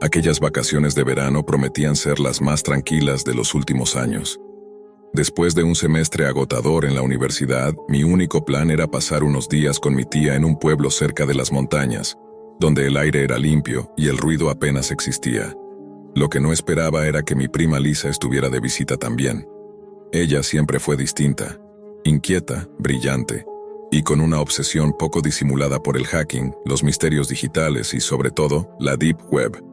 Aquellas vacaciones de verano prometían ser las más tranquilas de los últimos años. Después de un semestre agotador en la universidad, mi único plan era pasar unos días con mi tía en un pueblo cerca de las montañas, donde el aire era limpio y el ruido apenas existía. Lo que no esperaba era que mi prima Lisa estuviera de visita también. Ella siempre fue distinta, inquieta, brillante, y con una obsesión poco disimulada por el hacking, los misterios digitales y, sobre todo, la Deep Web.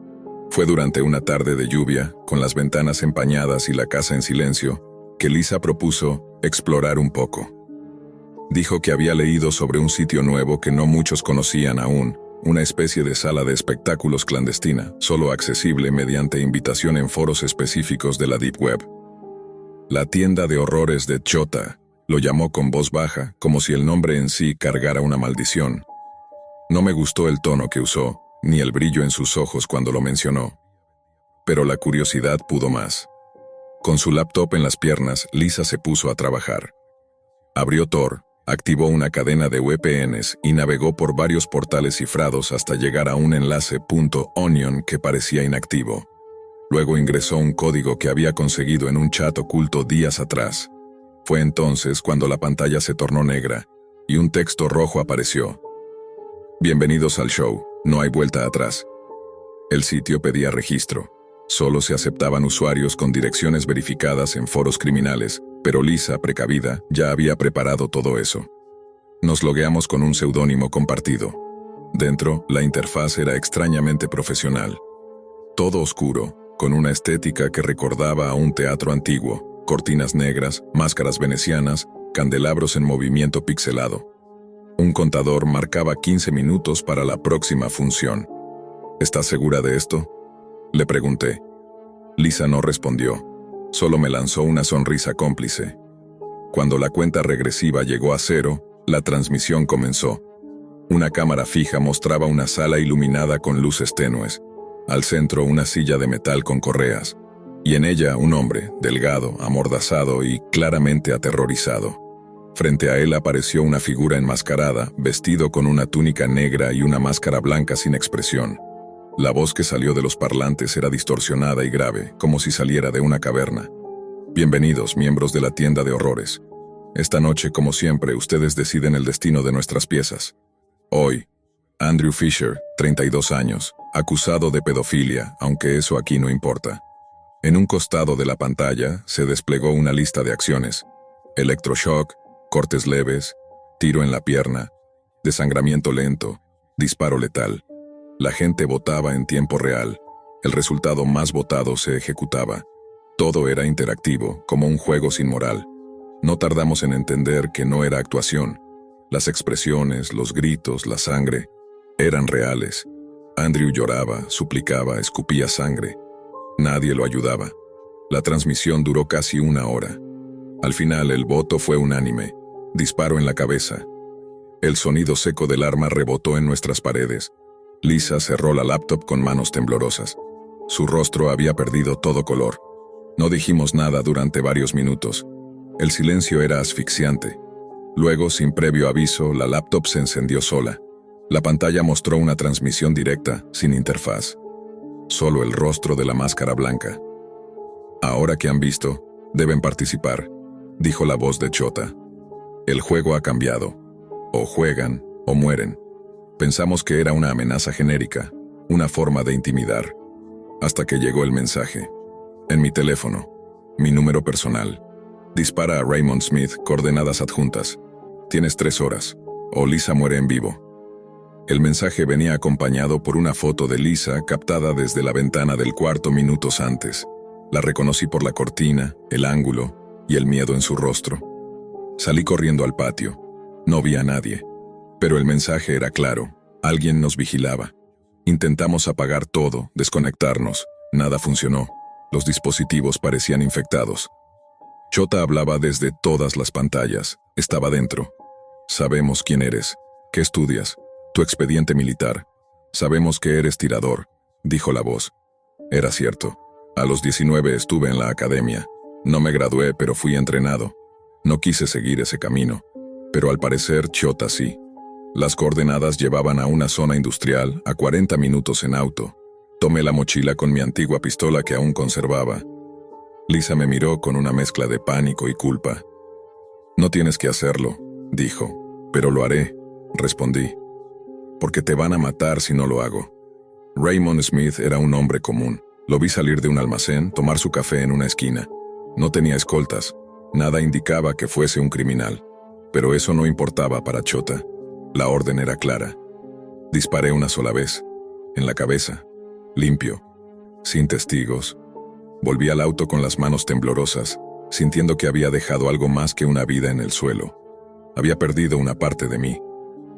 Fue durante una tarde de lluvia, con las ventanas empañadas y la casa en silencio, que Lisa propuso explorar un poco. Dijo que había leído sobre un sitio nuevo que no muchos conocían aún, una especie de sala de espectáculos clandestina, solo accesible mediante invitación en foros específicos de la Deep Web. La tienda de horrores de Chota, lo llamó con voz baja, como si el nombre en sí cargara una maldición. No me gustó el tono que usó, ni el brillo en sus ojos cuando lo mencionó. Pero la curiosidad pudo más. Con su laptop en las piernas, Lisa se puso a trabajar. Abrió Tor, activó una cadena de VPNs y navegó por varios portales cifrados hasta llegar a un enlace .onion que parecía inactivo. Luego ingresó un código que había conseguido en un chat oculto días atrás. Fue entonces cuando la pantalla se tornó negra y un texto rojo apareció. Bienvenidos al show, no hay vuelta atrás. El sitio pedía registro. Solo se aceptaban usuarios con direcciones verificadas en foros criminales, pero Lisa, precavida, ya había preparado todo eso. Nos logueamos con un seudónimo compartido. Dentro, la interfaz era extrañamente profesional. Todo oscuro, con una estética que recordaba a un teatro antiguo, cortinas negras, máscaras venecianas, candelabros en movimiento pixelado. Un contador marcaba 15 minutos para la próxima función. ¿Estás segura de esto?, le pregunté. Lisa no respondió, solo me lanzó una sonrisa cómplice. Cuando la cuenta regresiva llegó a 0, la transmisión comenzó. Una cámara fija mostraba una sala iluminada con luces tenues. Al centro una silla de metal con correas, y en ella un hombre, delgado, amordazado y claramente aterrorizado. Frente a él apareció una figura enmascarada, vestido con una túnica negra y una máscara blanca sin expresión. La voz que salió de los parlantes era distorsionada y grave, como si saliera de una caverna. Bienvenidos, miembros de la tienda de horrores. Esta noche, como siempre, ustedes deciden el destino de nuestras piezas. Hoy, Andrew Fisher, 32 años, acusado de pedofilia, aunque eso aquí no importa. En un costado de la pantalla se desplegó una lista de acciones: electroshock, cortes leves, tiro en la pierna, desangramiento lento, disparo letal. La gente votaba en tiempo real. El resultado más votado se ejecutaba. Todo era interactivo, como un juego sin moral. No tardamos en entender que no era actuación. Las expresiones, los gritos, la sangre, eran reales. Andrew lloraba, suplicaba, escupía sangre. Nadie lo ayudaba. La transmisión duró casi 1 hora. Al final el voto fue unánime. Disparo en la cabeza. El sonido seco del arma rebotó en nuestras paredes. Lisa cerró la laptop con manos temblorosas. Su rostro había perdido todo color. No dijimos nada durante varios minutos. El silencio era asfixiante. Luego, sin previo aviso, la laptop se encendió sola. La pantalla mostró una transmisión directa, sin interfaz. Solo el rostro de la máscara blanca. Ahora que han visto, deben participar, dijo la voz de Chota. El juego ha cambiado. O juegan, o mueren. Pensamos que era una amenaza genérica, una forma de intimidar. Hasta que llegó el mensaje. En mi teléfono, mi número personal. Dispara a Raymond Smith, coordenadas adjuntas. Tienes 3 horas, o Lisa muere en vivo. El mensaje venía acompañado por una foto de Lisa captada desde la ventana del cuarto minutos antes. La reconocí por la cortina, el ángulo y el miedo en su rostro. Salí corriendo al patio. No vi a nadie. Pero el mensaje era claro. Alguien nos vigilaba. Intentamos apagar todo, desconectarnos. Nada funcionó. Los dispositivos parecían infectados. Chota hablaba desde todas las pantallas. Estaba dentro. Sabemos quién eres. ¿Qué estudias? Tu expediente militar. Sabemos que eres tirador, dijo la voz. Era cierto. A los 19 estuve en la academia. No me gradué, pero fui entrenado. No quise seguir ese camino. Pero al parecer Chota sí. Las coordenadas llevaban a una zona industrial a 40 minutos en auto. Tomé la mochila con mi antigua pistola que aún conservaba. Lisa me miró con una mezcla de pánico y culpa. «No tienes que hacerlo», dijo. «Pero lo haré», respondí. «Porque te van a matar si no lo hago». Raymond Smith era un hombre común. Lo vi salir de un almacén, tomar su café en una esquina. No tenía escoltas. Nada indicaba que fuese un criminal. Pero eso no importaba para Chota. La orden era clara. Disparé una sola vez. En la cabeza. Limpio. Sin testigos. Volví al auto con las manos temblorosas, sintiendo que había dejado algo más que una vida en el suelo. Había perdido una parte de mí.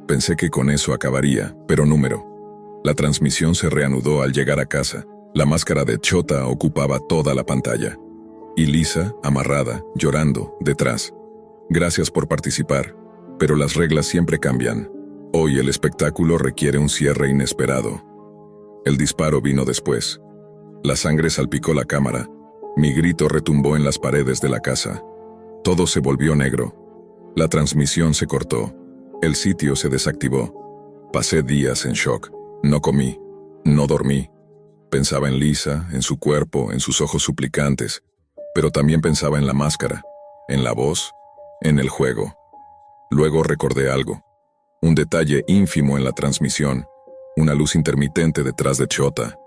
Pensé que con eso acabaría, pero número. La transmisión se reanudó al llegar a casa. La máscara de Chota ocupaba toda la pantalla. Y Lisa, amarrada, llorando, detrás. Gracias por participar, pero las reglas siempre cambian. Hoy el espectáculo requiere un cierre inesperado. El disparo vino después. La sangre salpicó la cámara. Mi grito retumbó en las paredes de la casa. Todo se volvió negro. La transmisión se cortó. El sitio se desactivó. Pasé días en shock. No comí. No dormí. Pensaba en Lisa, en su cuerpo, en sus ojos suplicantes. Pero también pensaba en la máscara, en la voz, en el juego. Luego recordé algo. Un detalle ínfimo en la transmisión. Una luz intermitente detrás de Chota.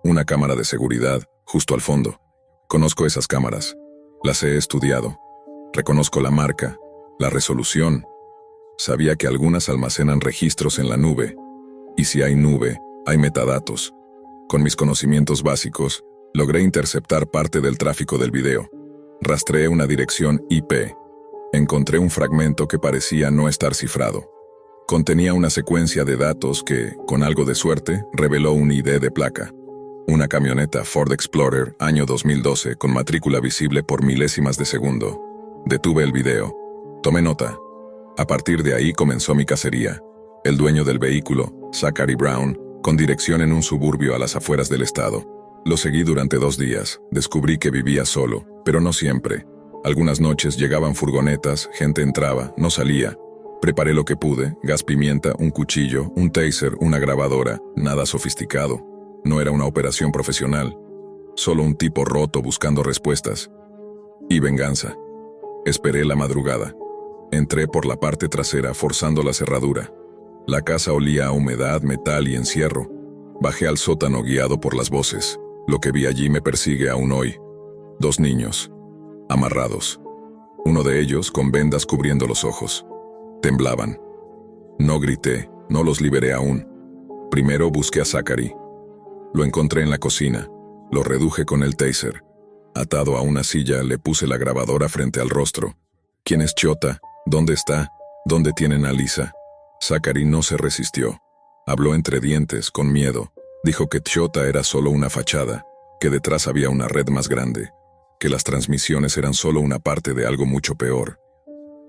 Una cámara de seguridad, justo al fondo. Conozco esas cámaras. Las he estudiado. Reconozco la marca, la resolución. Sabía que algunas almacenan registros en la nube. Y si hay nube, hay metadatos. Con mis conocimientos básicos, logré interceptar parte del tráfico del video. Rastreé una dirección IP. Encontré un fragmento que parecía no estar cifrado. Contenía una secuencia de datos que, con algo de suerte, reveló un ID de placa. Una camioneta Ford Explorer, año 2012, con matrícula visible por milésimas de segundo. Detuve el video. Tomé nota. A partir de ahí comenzó mi cacería. El dueño del vehículo, Zachary Brown, con dirección en un suburbio a las afueras del estado. Lo seguí durante 2 días. Descubrí que vivía solo, pero no siempre. Algunas noches llegaban furgonetas, gente entraba, no salía. Preparé lo que pude, gas pimienta, un cuchillo, un taser, una grabadora, nada sofisticado. No era una operación profesional. Solo un tipo roto buscando respuestas. Y venganza. Esperé la madrugada. Entré por la parte trasera forzando la cerradura. La casa olía a humedad, metal y encierro. Bajé al sótano guiado por las voces. Lo que vi allí me persigue aún hoy. 2 niños, amarrados. Uno de ellos con vendas cubriendo los ojos. Temblaban. No grité, no los liberé aún. Primero busqué a Zachary. Lo encontré en la cocina. Lo reduje con el taser. Atado a una silla, le puse la grabadora frente al rostro. ¿Quién es Chota? ¿Dónde está? ¿Dónde tienen a Lisa? Zachary no se resistió. Habló entre dientes, con miedo. Dijo que Chota era solo una fachada, que detrás había una red más grande, que las transmisiones eran solo una parte de algo mucho peor,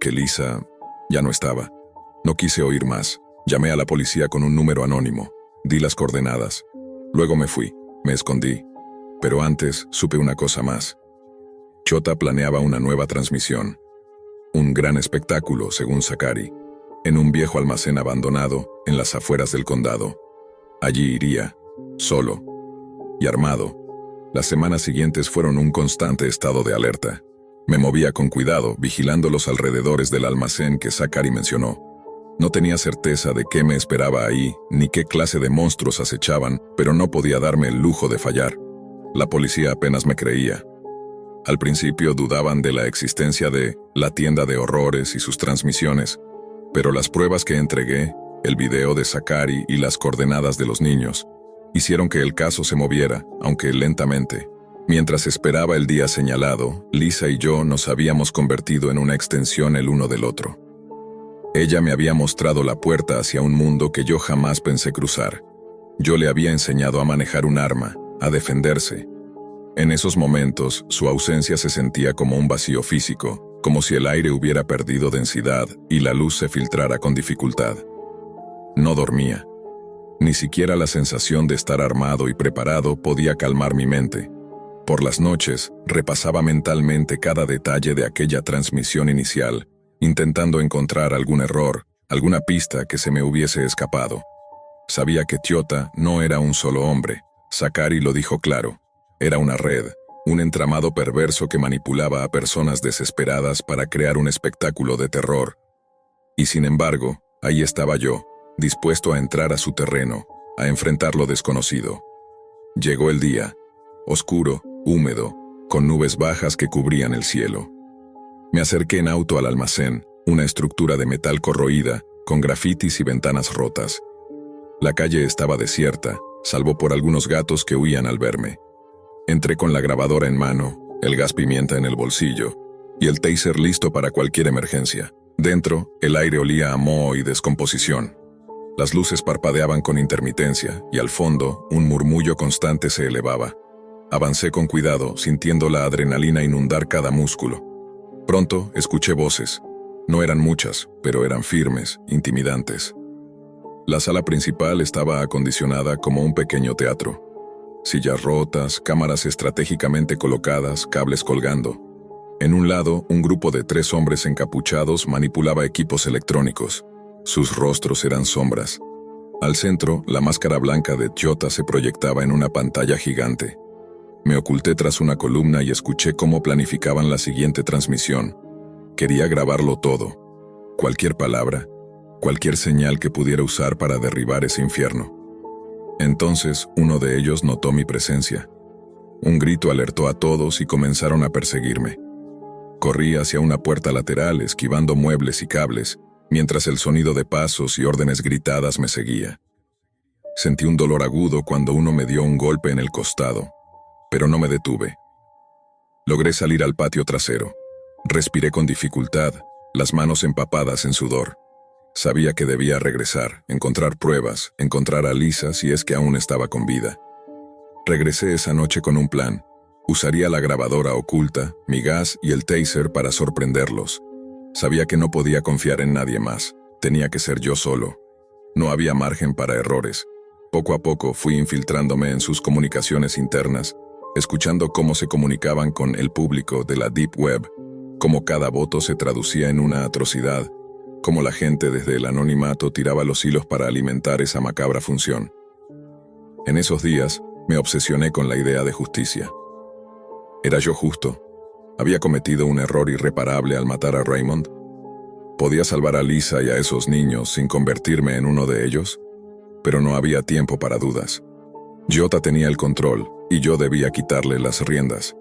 que Lisa ya no estaba. No quise oír más. Llamé a la policía con un número anónimo. Di las coordenadas. Luego me fui, me escondí. Pero antes supe una cosa más. Chota planeaba una nueva transmisión. Un gran espectáculo, según Zachary, en un viejo almacén abandonado en las afueras del condado. Allí iría, solo y armado. Las semanas siguientes fueron un constante estado de alerta. Me movía con cuidado, vigilando los alrededores del almacén que Zachary mencionó. No tenía certeza de qué me esperaba ahí, ni qué clase de monstruos acechaban, pero no podía darme el lujo de fallar. La policía apenas me creía. Al principio dudaban de la existencia de la tienda de horrores y sus transmisiones, pero las pruebas que entregué, el video de Zachary y las coordenadas de los niños, hicieron que el caso se moviera, aunque lentamente. Mientras esperaba el día señalado, Lisa y yo nos habíamos convertido en una extensión el uno del otro. Ella me había mostrado la puerta hacia un mundo que yo jamás pensé cruzar. Yo le había enseñado a manejar un arma, a defenderse. En esos momentos, su ausencia se sentía como un vacío físico, como si el aire hubiera perdido densidad y la luz se filtrara con dificultad. No dormía. Ni siquiera la sensación de estar armado y preparado podía calmar mi mente. Por las noches, repasaba mentalmente cada detalle de aquella transmisión inicial, intentando encontrar algún error, alguna pista que se me hubiese escapado. Sabía que Chota no era un solo hombre, Zachary lo dijo claro. Era una red, un entramado perverso que manipulaba a personas desesperadas para crear un espectáculo de terror. Y sin embargo, ahí estaba yo, dispuesto a entrar a su terreno, a enfrentar lo desconocido. Llegó el día, oscuro, húmedo, con nubes bajas que cubrían el cielo. Me acerqué en auto al almacén, una estructura de metal corroída, con grafitis y ventanas rotas. La calle estaba desierta, salvo por algunos gatos que huían al verme. Entré con la grabadora en mano, el gas pimienta en el bolsillo, y el taser listo para cualquier emergencia. Dentro, el aire olía a moho y descomposición. Las luces parpadeaban con intermitencia, y al fondo, un murmullo constante se elevaba. Avancé con cuidado, sintiendo la adrenalina inundar cada músculo. Pronto, escuché voces. No eran muchas, pero eran firmes, intimidantes. La sala principal estaba acondicionada como un pequeño teatro. Sillas rotas, cámaras estratégicamente colocadas, cables colgando. En un lado, un grupo de 3 hombres encapuchados manipulaba equipos electrónicos. Sus rostros eran sombras. Al centro, la máscara blanca de Chota se proyectaba en una pantalla gigante. Me oculté tras una columna y escuché cómo planificaban la siguiente transmisión. Quería grabarlo todo. Cualquier palabra, cualquier señal que pudiera usar para derribar ese infierno. Entonces, uno de ellos notó mi presencia. Un grito alertó a todos y comenzaron a perseguirme. Corrí hacia una puerta lateral, esquivando muebles y cables, mientras el sonido de pasos y órdenes gritadas me seguía. Sentí un dolor agudo cuando uno me dio un golpe en el costado, pero no me detuve. Logré salir al patio trasero. Respiré con dificultad, las manos empapadas en sudor. Sabía que debía regresar, encontrar pruebas, encontrar a Lisa si es que aún estaba con vida. Regresé esa noche con un plan. Usaría la grabadora oculta, mi gas y el taser para sorprenderlos. Sabía que no podía confiar en nadie más. Tenía que ser yo solo. No había margen para errores. Poco a poco fui infiltrándome en sus comunicaciones internas, escuchando cómo se comunicaban con el público de la Deep Web, cómo cada voto se traducía en una atrocidad, cómo la gente desde el anonimato tiraba los hilos para alimentar esa macabra función. En esos días, me obsesioné con la idea de justicia. ¿Era yo justo? ¿Había cometido un error irreparable al matar a Raymond? ¿Podía salvar a Lisa y a esos niños sin convertirme en uno de ellos? Pero no había tiempo para dudas. Jota tenía el control, y yo debía quitarle las riendas.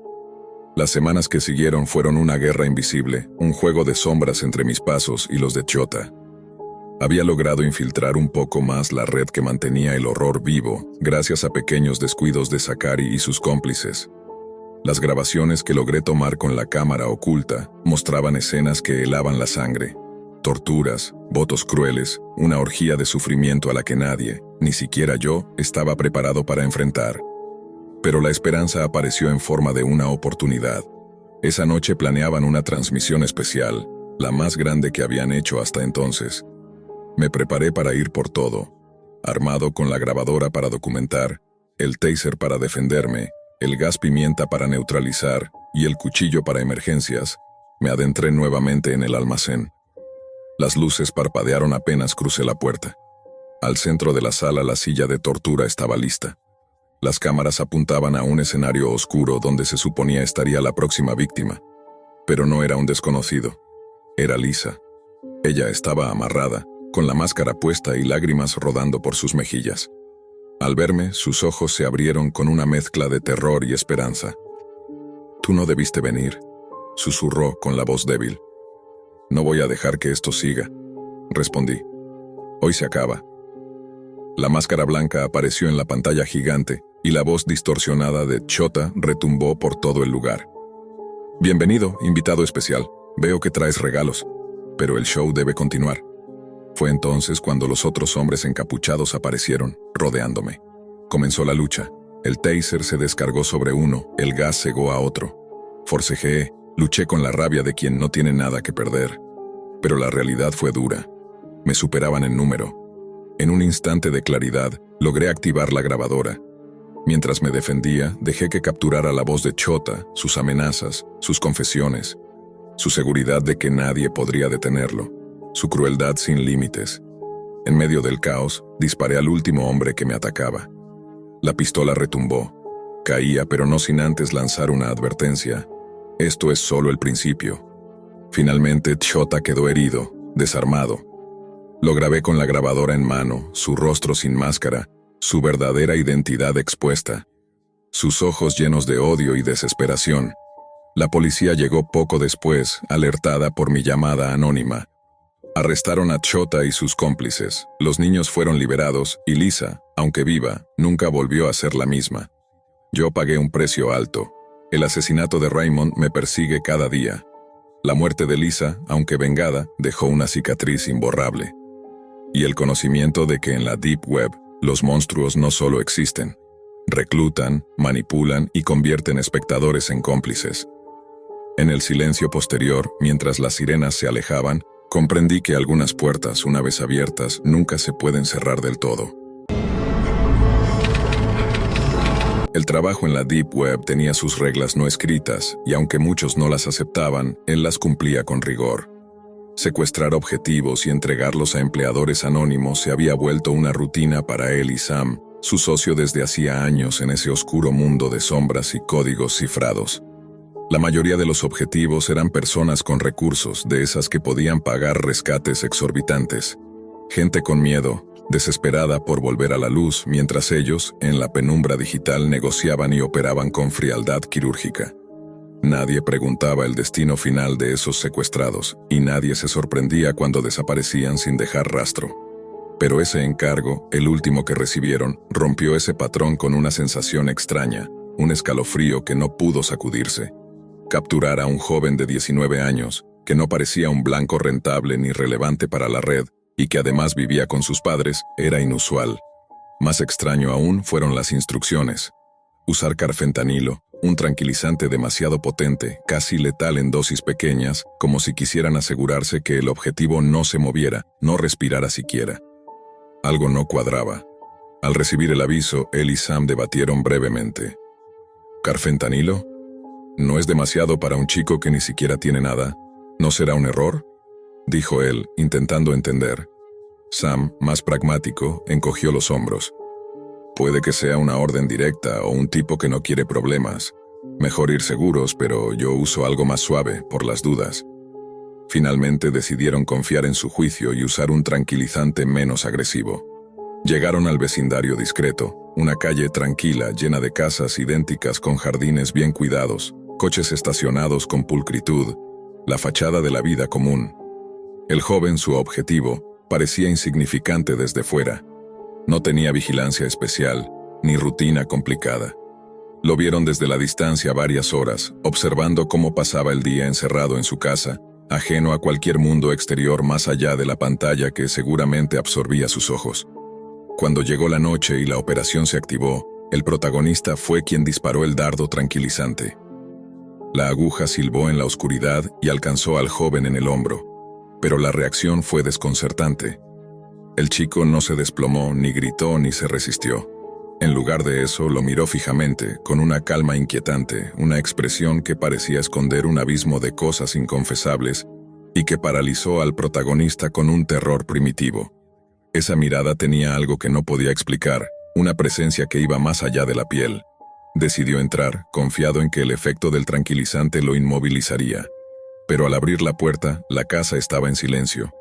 Las semanas que siguieron fueron una guerra invisible, un juego de sombras entre mis pasos y los de Jota. Había logrado infiltrar un poco más la red que mantenía el horror vivo, gracias a pequeños descuidos de Zachary y sus cómplices. Las grabaciones que logré tomar con la cámara oculta mostraban escenas que helaban la sangre. Torturas, votos crueles, una orgía de sufrimiento a la que nadie, ni siquiera yo, estaba preparado para enfrentar. Pero la esperanza apareció en forma de una oportunidad. Esa noche planeaban una transmisión especial, la más grande que habían hecho hasta entonces. Me preparé para ir por todo, armado con la grabadora para documentar, el taser para defenderme, el gas pimienta para neutralizar y el cuchillo para emergencias. Me adentré nuevamente en el almacén. Las luces parpadearon apenas crucé la puerta. Al centro de la sala la silla de tortura estaba lista. Las cámaras apuntaban a un escenario oscuro donde se suponía estaría la próxima víctima. Pero no era un desconocido. Era Lisa. Ella estaba amarrada, con la máscara puesta y lágrimas rodando por sus mejillas. Al verme, sus ojos se abrieron con una mezcla de terror y esperanza. «Tú no debiste venir», susurró con la voz débil. «No voy a dejar que esto siga», respondí. «Hoy se acaba». La máscara blanca apareció en la pantalla gigante y la voz distorsionada de Chota retumbó por todo el lugar. «Bienvenido, invitado especial. Veo que traes regalos, pero el show debe continuar». Fue entonces cuando los otros hombres encapuchados aparecieron, rodeándome. Comenzó la lucha. El taser se descargó sobre uno, el gas cegó a otro. Forcejeé, luché con la rabia de quien no tiene nada que perder. Pero la realidad fue dura. Me superaban en número. En un instante de claridad, logré activar la grabadora. Mientras me defendía, dejé que capturara la voz de Chota, sus amenazas, sus confesiones, su seguridad de que nadie podría detenerlo, su crueldad sin límites. En medio del caos, disparé al último hombre que me atacaba. La pistola retumbó. Caía, pero no sin antes lanzar una advertencia. Esto es solo el principio. Finalmente, Chota quedó herido, desarmado. Lo grabé con la grabadora en mano, su rostro sin máscara, su verdadera identidad expuesta. Sus ojos llenos de odio y desesperación. La policía llegó poco después, alertada por mi llamada anónima. Arrestaron a Chota y sus cómplices. Los niños fueron liberados y Lisa, aunque viva, nunca volvió a ser la misma. Yo pagué un precio alto. El asesinato de Raymond me persigue cada día. La muerte de Lisa, aunque vengada, dejó una cicatriz imborrable. Y el conocimiento de que en la Deep Web, los monstruos no solo existen. Reclutan, manipulan y convierten espectadores en cómplices. En el silencio posterior, mientras las sirenas se alejaban, comprendí que algunas puertas, una vez abiertas, nunca se pueden cerrar del todo. El trabajo en la Deep Web tenía sus reglas no escritas, y aunque muchos no las aceptaban, él las cumplía con rigor. Secuestrar objetivos y entregarlos a empleadores anónimos se había vuelto una rutina para él y Sam, su socio desde hacía años en ese oscuro mundo de sombras y códigos cifrados. La mayoría de los objetivos eran personas con recursos, de esas que podían pagar rescates exorbitantes. Gente con miedo, desesperada por volver a la luz, mientras ellos, en la penumbra digital, negociaban y operaban con frialdad quirúrgica. Nadie preguntaba el destino final de esos secuestrados, y nadie se sorprendía cuando desaparecían sin dejar rastro. Pero ese encargo, el último que recibieron, rompió ese patrón con una sensación extraña, un escalofrío que no pudo sacudirse. Capturar a un joven de 19 años, que no parecía un blanco rentable ni relevante para la red, y que además vivía con sus padres, era inusual. Más extraño aún fueron las instrucciones. Usar carfentanilo, un tranquilizante demasiado potente, casi letal en dosis pequeñas, como si quisieran asegurarse que el objetivo no se moviera, no respirara siquiera. Algo no cuadraba. Al recibir el aviso, él y Sam debatieron brevemente. ¿Carfentanilo? ¿No es demasiado para un chico que ni siquiera tiene nada? ¿No será un error?, dijo él, intentando entender. Sam, más pragmático, encogió los hombros. Puede que sea una orden directa o un tipo que no quiere problemas. Mejor ir seguros, pero yo uso algo más suave, por las dudas. Finalmente decidieron confiar en su juicio y usar un tranquilizante menos agresivo. Llegaron al vecindario discreto, una calle tranquila llena de casas idénticas con jardines bien cuidados, coches estacionados con pulcritud, la fachada de la vida común. El joven, su objetivo, parecía insignificante desde fuera. No tenía vigilancia especial, ni rutina complicada. Lo vieron desde la distancia varias horas, observando cómo pasaba el día encerrado en su casa, ajeno a cualquier mundo exterior más allá de la pantalla que seguramente absorbía sus ojos. Cuando llegó la noche y la operación se activó, el protagonista fue quien disparó el dardo tranquilizante. La aguja silbó en la oscuridad y alcanzó al joven en el hombro. Pero la reacción fue desconcertante. El chico no se desplomó, ni gritó, ni se resistió. En lugar de eso, lo miró fijamente, con una calma inquietante, una expresión que parecía esconder un abismo de cosas inconfesables y que paralizó al protagonista con un terror primitivo. Esa mirada tenía algo que no podía explicar, una presencia que iba más allá de la piel. Decidió entrar, confiado en que el efecto del tranquilizante lo inmovilizaría. Pero al abrir la puerta, la casa estaba en silencio.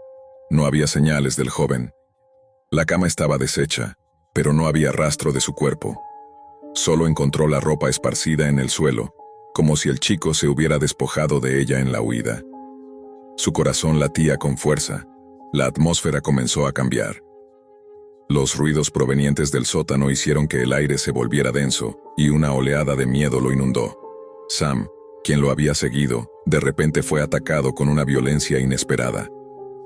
No había señales del joven. La cama estaba deshecha, pero no había rastro de su cuerpo. Solo encontró la ropa esparcida en el suelo, como si el chico se hubiera despojado de ella en la huida. Su corazón latía con fuerza. La atmósfera comenzó a cambiar. Los ruidos provenientes del sótano hicieron que el aire se volviera denso, y una oleada de miedo lo inundó. Sam, quien lo había seguido, de repente fue atacado con una violencia inesperada.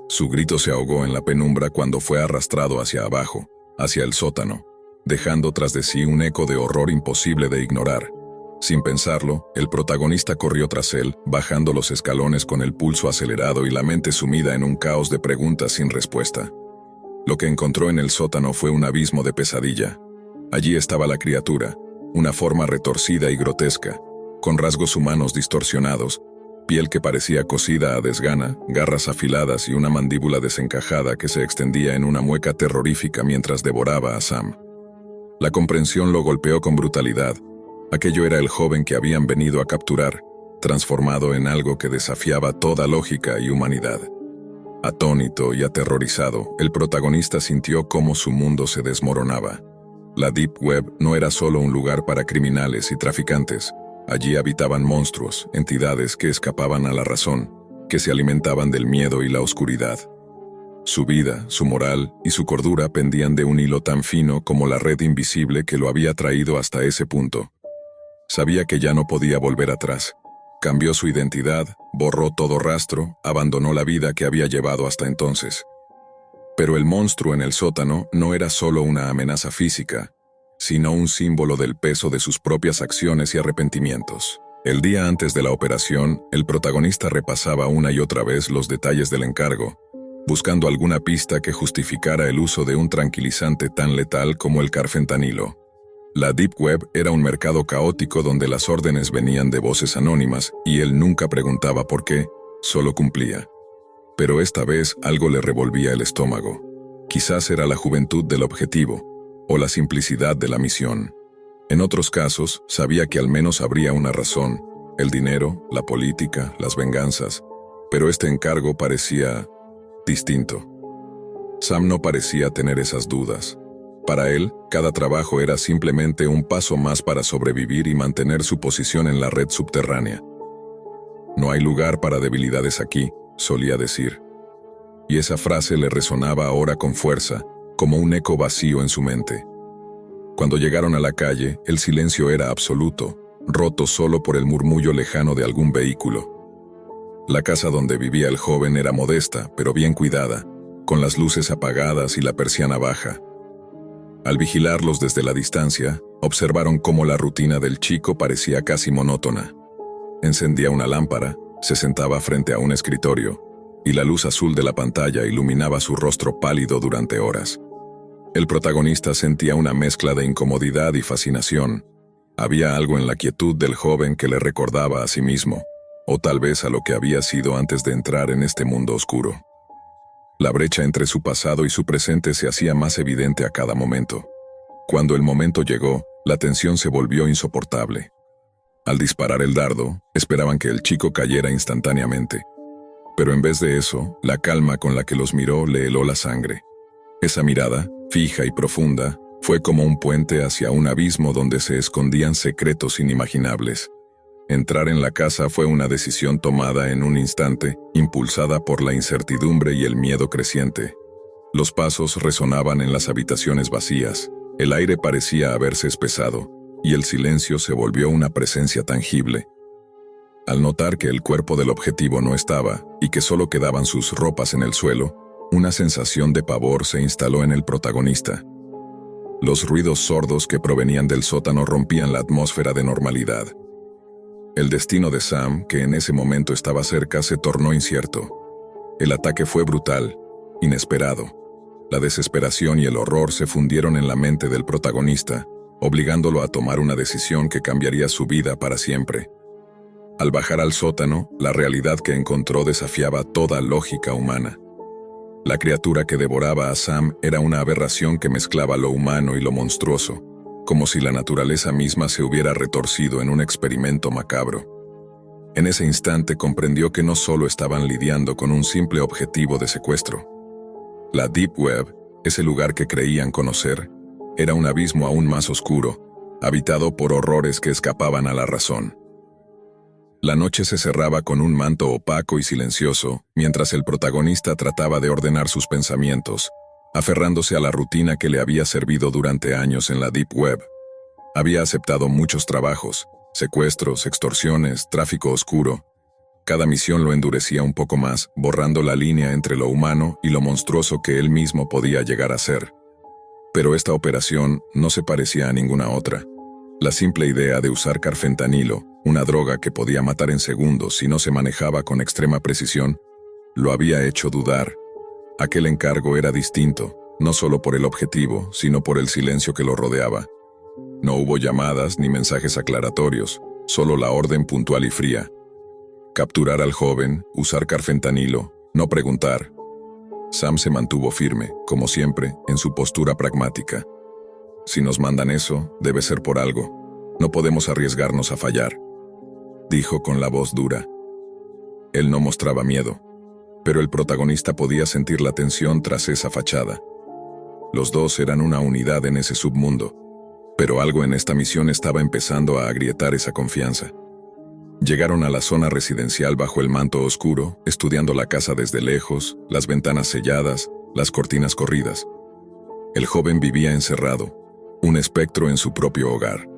Su grito se ahogó en la penumbra cuando fue arrastrado hacia abajo, hacia el sótano, dejando tras de sí un eco de horror imposible de ignorar. Sin pensarlo, el protagonista corrió tras él, bajando los escalones con el pulso acelerado y la mente sumida en un caos de preguntas sin respuesta. Lo que encontró en el sótano fue un abismo de pesadilla. Allí estaba la criatura, una forma retorcida y grotesca, con rasgos humanos distorsionados, piel que parecía cosida a desgana, garras afiladas y una mandíbula desencajada que se extendía en una mueca terrorífica mientras devoraba a Sam. La comprensión lo golpeó con brutalidad. Aquello era el joven que habían venido a capturar, transformado en algo que desafiaba toda lógica y humanidad. Atónito y aterrorizado, el protagonista sintió cómo su mundo se desmoronaba. La Deep Web no era solo un lugar para criminales y traficantes. Allí habitaban monstruos, entidades que escapaban a la razón, que se alimentaban del miedo y la oscuridad. Su vida, su moral y su cordura pendían de un hilo tan fino como la red invisible que lo había traído hasta ese punto. Sabía que ya no podía volver atrás. Cambió su identidad, borró todo rastro, abandonó la vida que había llevado hasta entonces. Pero el monstruo en el sótano no era solo una amenaza física, sino un símbolo del peso de sus propias acciones y arrepentimientos. El día antes de la operación, el protagonista repasaba una y otra vez los detalles del encargo, buscando alguna pista que justificara el uso de un tranquilizante tan letal como el carfentanilo. La Deep Web era un mercado caótico donde las órdenes venían de voces anónimas y él nunca preguntaba por qué, solo cumplía. Pero esta vez algo le revolvía el estómago. Quizás era la juventud del objetivo, o la simplicidad de la misión. En otros casos, sabía que al menos habría una razón, el dinero, la política, las venganzas, pero este encargo parecía distinto. Sam no parecía tener esas dudas. Para él, cada trabajo era simplemente un paso más para sobrevivir y mantener su posición en la red subterránea. No hay lugar para debilidades aquí, solía decir. Y esa frase le resonaba ahora con fuerza, como un eco vacío en su mente. Cuando llegaron a la calle, el silencio era absoluto, roto solo por el murmullo lejano de algún vehículo. La casa donde vivía el joven era modesta, pero bien cuidada, con las luces apagadas y la persiana baja. Al vigilarlos desde la distancia, observaron cómo la rutina del chico parecía casi monótona. Encendía una lámpara, se sentaba frente a un escritorio, y la luz azul de la pantalla iluminaba su rostro pálido durante horas. El protagonista sentía una mezcla de incomodidad y fascinación. Había algo en la quietud del joven que le recordaba a sí mismo, o tal vez a lo que había sido antes de entrar en este mundo oscuro. La brecha entre su pasado y su presente se hacía más evidente a cada momento. Cuando el momento llegó, la tensión se volvió insoportable. Al disparar el dardo, esperaban que el chico cayera instantáneamente. Pero en vez de eso, la calma con la que los miró le heló la sangre. Esa mirada, fija y profunda, fue como un puente hacia un abismo donde se escondían secretos inimaginables. Entrar en la casa fue una decisión tomada en un instante, impulsada por la incertidumbre y el miedo creciente. Los pasos resonaban en las habitaciones vacías, el aire parecía haberse espesado, y el silencio se volvió una presencia tangible. Al notar que el cuerpo del objetivo no estaba, y que solo quedaban sus ropas en el suelo, una sensación de pavor se instaló en el protagonista. Los ruidos sordos que provenían del sótano rompían la atmósfera de normalidad. El destino de Sam, que en ese momento estaba cerca, se tornó incierto. El ataque fue brutal, inesperado. La desesperación y el horror se fundieron en la mente del protagonista, obligándolo a tomar una decisión que cambiaría su vida para siempre. Al bajar al sótano, la realidad que encontró desafiaba toda lógica humana. La criatura que devoraba a Sam era una aberración que mezclaba lo humano y lo monstruoso, como si la naturaleza misma se hubiera retorcido en un experimento macabro. En ese instante comprendió que no solo estaban lidiando con un simple objetivo de secuestro. La Deep Web, ese lugar que creían conocer, era un abismo aún más oscuro, habitado por horrores que escapaban a la razón. La noche se cerraba con un manto opaco y silencioso, mientras el protagonista trataba de ordenar sus pensamientos, aferrándose a la rutina que le había servido durante años en la Deep Web. Había aceptado muchos trabajos, secuestros, extorsiones, tráfico oscuro. Cada misión lo endurecía un poco más, borrando la línea entre lo humano y lo monstruoso que él mismo podía llegar a ser. Pero esta operación no se parecía a ninguna otra. La simple idea de usar carfentanilo, una droga que podía matar en segundos si no se manejaba con extrema precisión, lo había hecho dudar. Aquel encargo era distinto, no solo por el objetivo, sino por el silencio que lo rodeaba. No hubo llamadas ni mensajes aclaratorios, solo la orden puntual y fría. Capturar al joven, usar carfentanilo, no preguntar. Sam se mantuvo firme, como siempre, en su postura pragmática. Si nos mandan eso, debe ser por algo. No podemos arriesgarnos a fallar, dijo con la voz dura. Él no mostraba miedo, pero el protagonista podía sentir la tensión tras esa fachada. Los dos eran una unidad en ese submundo, pero algo en esta misión estaba empezando a agrietar esa confianza. Llegaron a la zona residencial bajo el manto oscuro, estudiando la casa desde lejos, las ventanas selladas, las cortinas corridas. El joven vivía encerrado, un espectro en su propio hogar.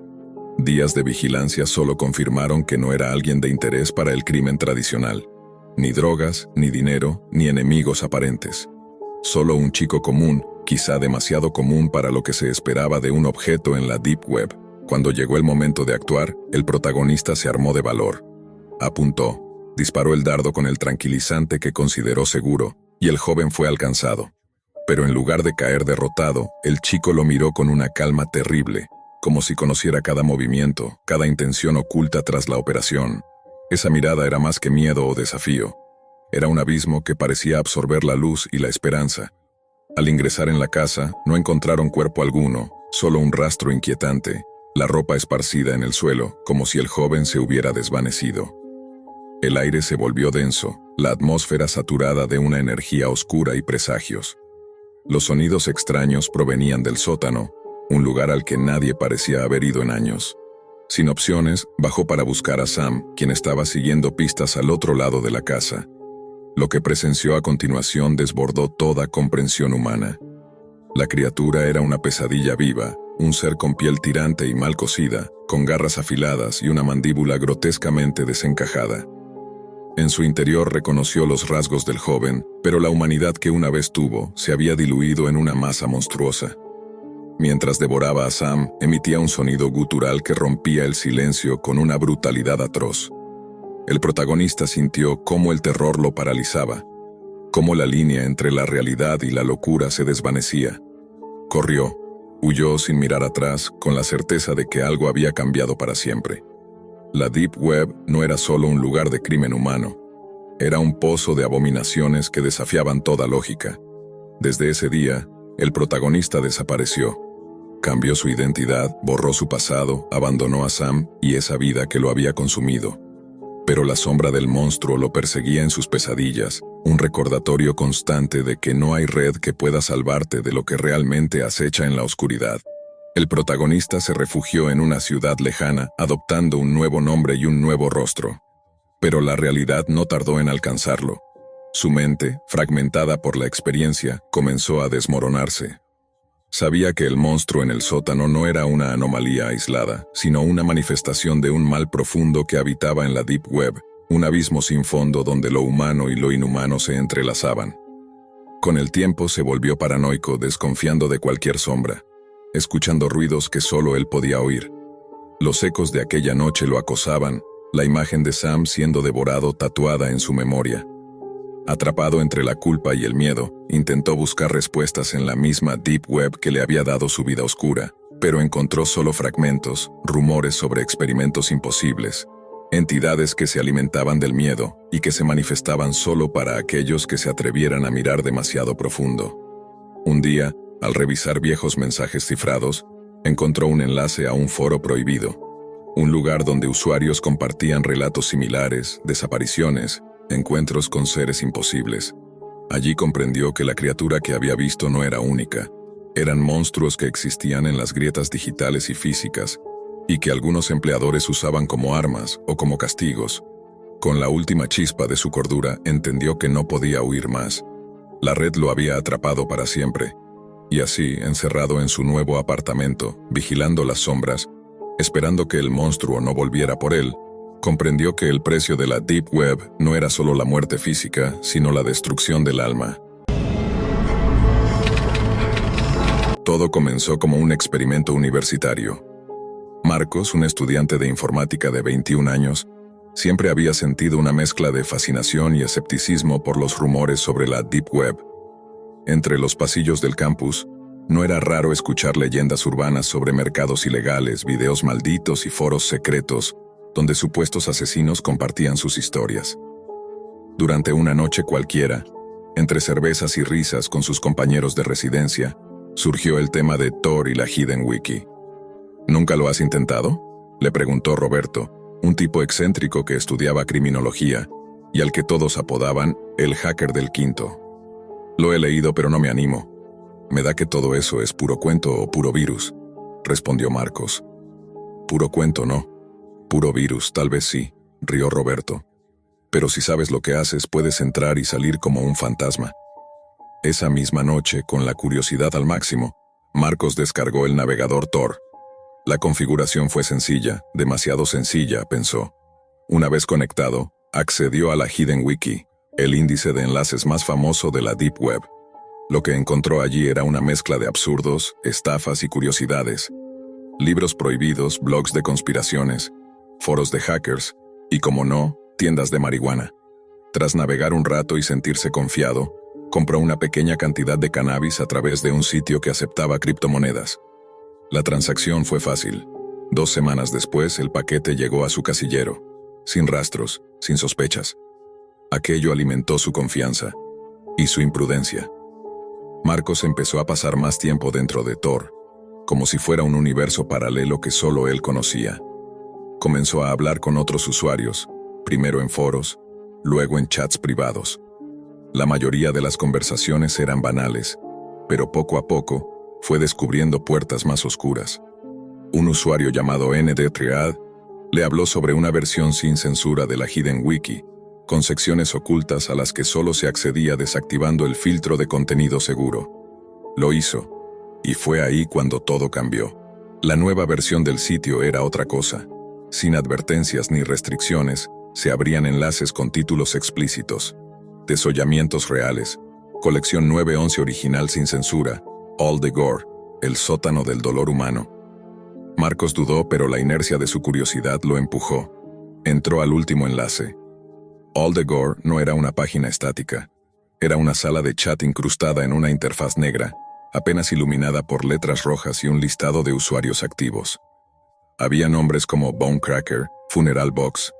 Días de vigilancia solo confirmaron que no era alguien de interés para el crimen tradicional. Ni drogas, ni dinero, ni enemigos aparentes. Solo un chico común, quizá demasiado común para lo que se esperaba de un objeto en la Deep Web. Cuando llegó el momento de actuar, el protagonista se armó de valor. Apuntó, disparó el dardo con el tranquilizante que consideró seguro, y el joven fue alcanzado. Pero en lugar de caer derrotado, el chico lo miró con una calma terrible, como si conociera cada movimiento, cada intención oculta tras la operación. Esa mirada era más que miedo o desafío. Era un abismo que parecía absorber la luz y la esperanza. Al ingresar en la casa, no encontraron cuerpo alguno, solo un rastro inquietante, la ropa esparcida en el suelo, como si el joven se hubiera desvanecido. El aire se volvió denso, la atmósfera saturada de una energía oscura y presagios. Los sonidos extraños provenían del sótano, un lugar al que nadie parecía haber ido en años. Sin opciones, bajó para buscar a Sam, quien estaba siguiendo pistas al otro lado de la casa. Lo que presenció a continuación desbordó toda comprensión humana. La criatura era una pesadilla viva, un ser con piel tirante y mal cocida, con garras afiladas y una mandíbula grotescamente desencajada. En su interior reconoció los rasgos del joven, pero la humanidad que una vez tuvo se había diluido en una masa monstruosa. Mientras devoraba a Sam, emitía un sonido gutural que rompía el silencio con una brutalidad atroz. El protagonista sintió cómo el terror lo paralizaba, cómo la línea entre la realidad y la locura se desvanecía. Corrió, huyó sin mirar atrás, con la certeza de que algo había cambiado para siempre. La Deep Web no era solo un lugar de crimen humano, era un pozo de abominaciones que desafiaban toda lógica. Desde ese día, el protagonista desapareció. Cambió su identidad, borró su pasado, abandonó a Sam y esa vida que lo había consumido. Pero la sombra del monstruo lo perseguía en sus pesadillas, un recordatorio constante de que no hay red que pueda salvarte de lo que realmente acecha en la oscuridad. El protagonista se refugió en una ciudad lejana, adoptando un nuevo nombre y un nuevo rostro. Pero la realidad no tardó en alcanzarlo. Su mente, fragmentada por la experiencia, comenzó a desmoronarse. Sabía que el monstruo en el sótano no era una anomalía aislada, sino una manifestación de un mal profundo que habitaba en la Deep Web, un abismo sin fondo donde lo humano y lo inhumano se entrelazaban. Con el tiempo se volvió paranoico, desconfiando de cualquier sombra, escuchando ruidos que solo él podía oír. Los ecos de aquella noche lo acosaban, la imagen de Sam siendo devorado tatuada en su memoria. Atrapado entre la culpa y el miedo, intentó buscar respuestas en la misma Deep Web que le había dado su vida oscura, pero encontró solo fragmentos, rumores sobre experimentos imposibles, entidades que se alimentaban del miedo y que se manifestaban solo para aquellos que se atrevieran a mirar demasiado profundo. Un día, al revisar viejos mensajes cifrados, encontró un enlace a un foro prohibido, un lugar donde usuarios compartían relatos similares, desapariciones, encuentros con seres imposibles. Allí comprendió que la criatura que había visto no era única. Eran monstruos que existían en las grietas digitales y físicas, y que algunos empleadores usaban como armas o como castigos. Con la última chispa de su cordura, entendió que no podía huir más. La red lo había atrapado para siempre. Y así, encerrado en su nuevo apartamento, vigilando las sombras, esperando que el monstruo no volviera por él, comprendió que el precio de la Deep Web no era solo la muerte física, sino la destrucción del alma. Todo comenzó como un experimento universitario. Marcos, un estudiante de informática de 21 años, siempre había sentido una mezcla de fascinación y escepticismo por los rumores sobre la Deep Web. Entre los pasillos del campus, no era raro escuchar leyendas urbanas sobre mercados ilegales, videos malditos y foros secretos, donde supuestos asesinos compartían sus historias. Durante una noche cualquiera, entre cervezas y risas con sus compañeros de residencia, surgió el tema de Tor y la Hidden Wiki. ¿Nunca lo has intentado?, le preguntó Roberto, un tipo excéntrico que estudiaba criminología y al que todos apodaban el hacker del quinto. Lo he leído, pero no me animo. Me da que todo eso es puro cuento o puro virus, respondió Marcos. Puro cuento no. Puro virus, tal vez sí, rió Roberto. Pero si sabes lo que haces, puedes entrar y salir como un fantasma. Esa misma noche, con la curiosidad al máximo, Marcos descargó el navegador Tor. La configuración fue sencilla, demasiado sencilla, pensó. Una vez conectado, accedió a la Hidden Wiki, el índice de enlaces más famoso de la Deep Web. Lo que encontró allí era una mezcla de absurdos, estafas y curiosidades. Libros prohibidos, blogs de conspiraciones, foros de hackers y, como no, tiendas de marihuana. Tras navegar un rato y sentirse confiado, compró una pequeña cantidad de cannabis a través de un sitio que aceptaba criptomonedas. La transacción fue fácil. 2 semanas después, el paquete llegó a su casillero, sin rastros, sin sospechas. Aquello alimentó su confianza y su imprudencia. Marcos empezó a pasar más tiempo dentro de Tor, como si fuera un universo paralelo que solo él conocía. Comenzó a hablar con otros usuarios, primero en foros, luego en chats privados. La mayoría de las conversaciones eran banales, pero poco a poco fue descubriendo puertas más oscuras. Un usuario llamado ND Triad le habló sobre una versión sin censura de la Hidden Wiki, con secciones ocultas a las que solo se accedía desactivando el filtro de contenido seguro. Lo hizo, y fue ahí cuando todo cambió. La nueva versión del sitio era otra cosa. Sin advertencias ni restricciones, se abrían enlaces con títulos explícitos. Desollamientos reales, colección 911 original sin censura, All the Gore, el sótano del dolor humano. Marcos dudó, pero la inercia de su curiosidad lo empujó. Entró al último enlace. All the Gore no era una página estática. Era una sala de chat incrustada en una interfaz negra, apenas iluminada por letras rojas y un listado de usuarios activos. Había nombres como Bonecracker, Funeral Box,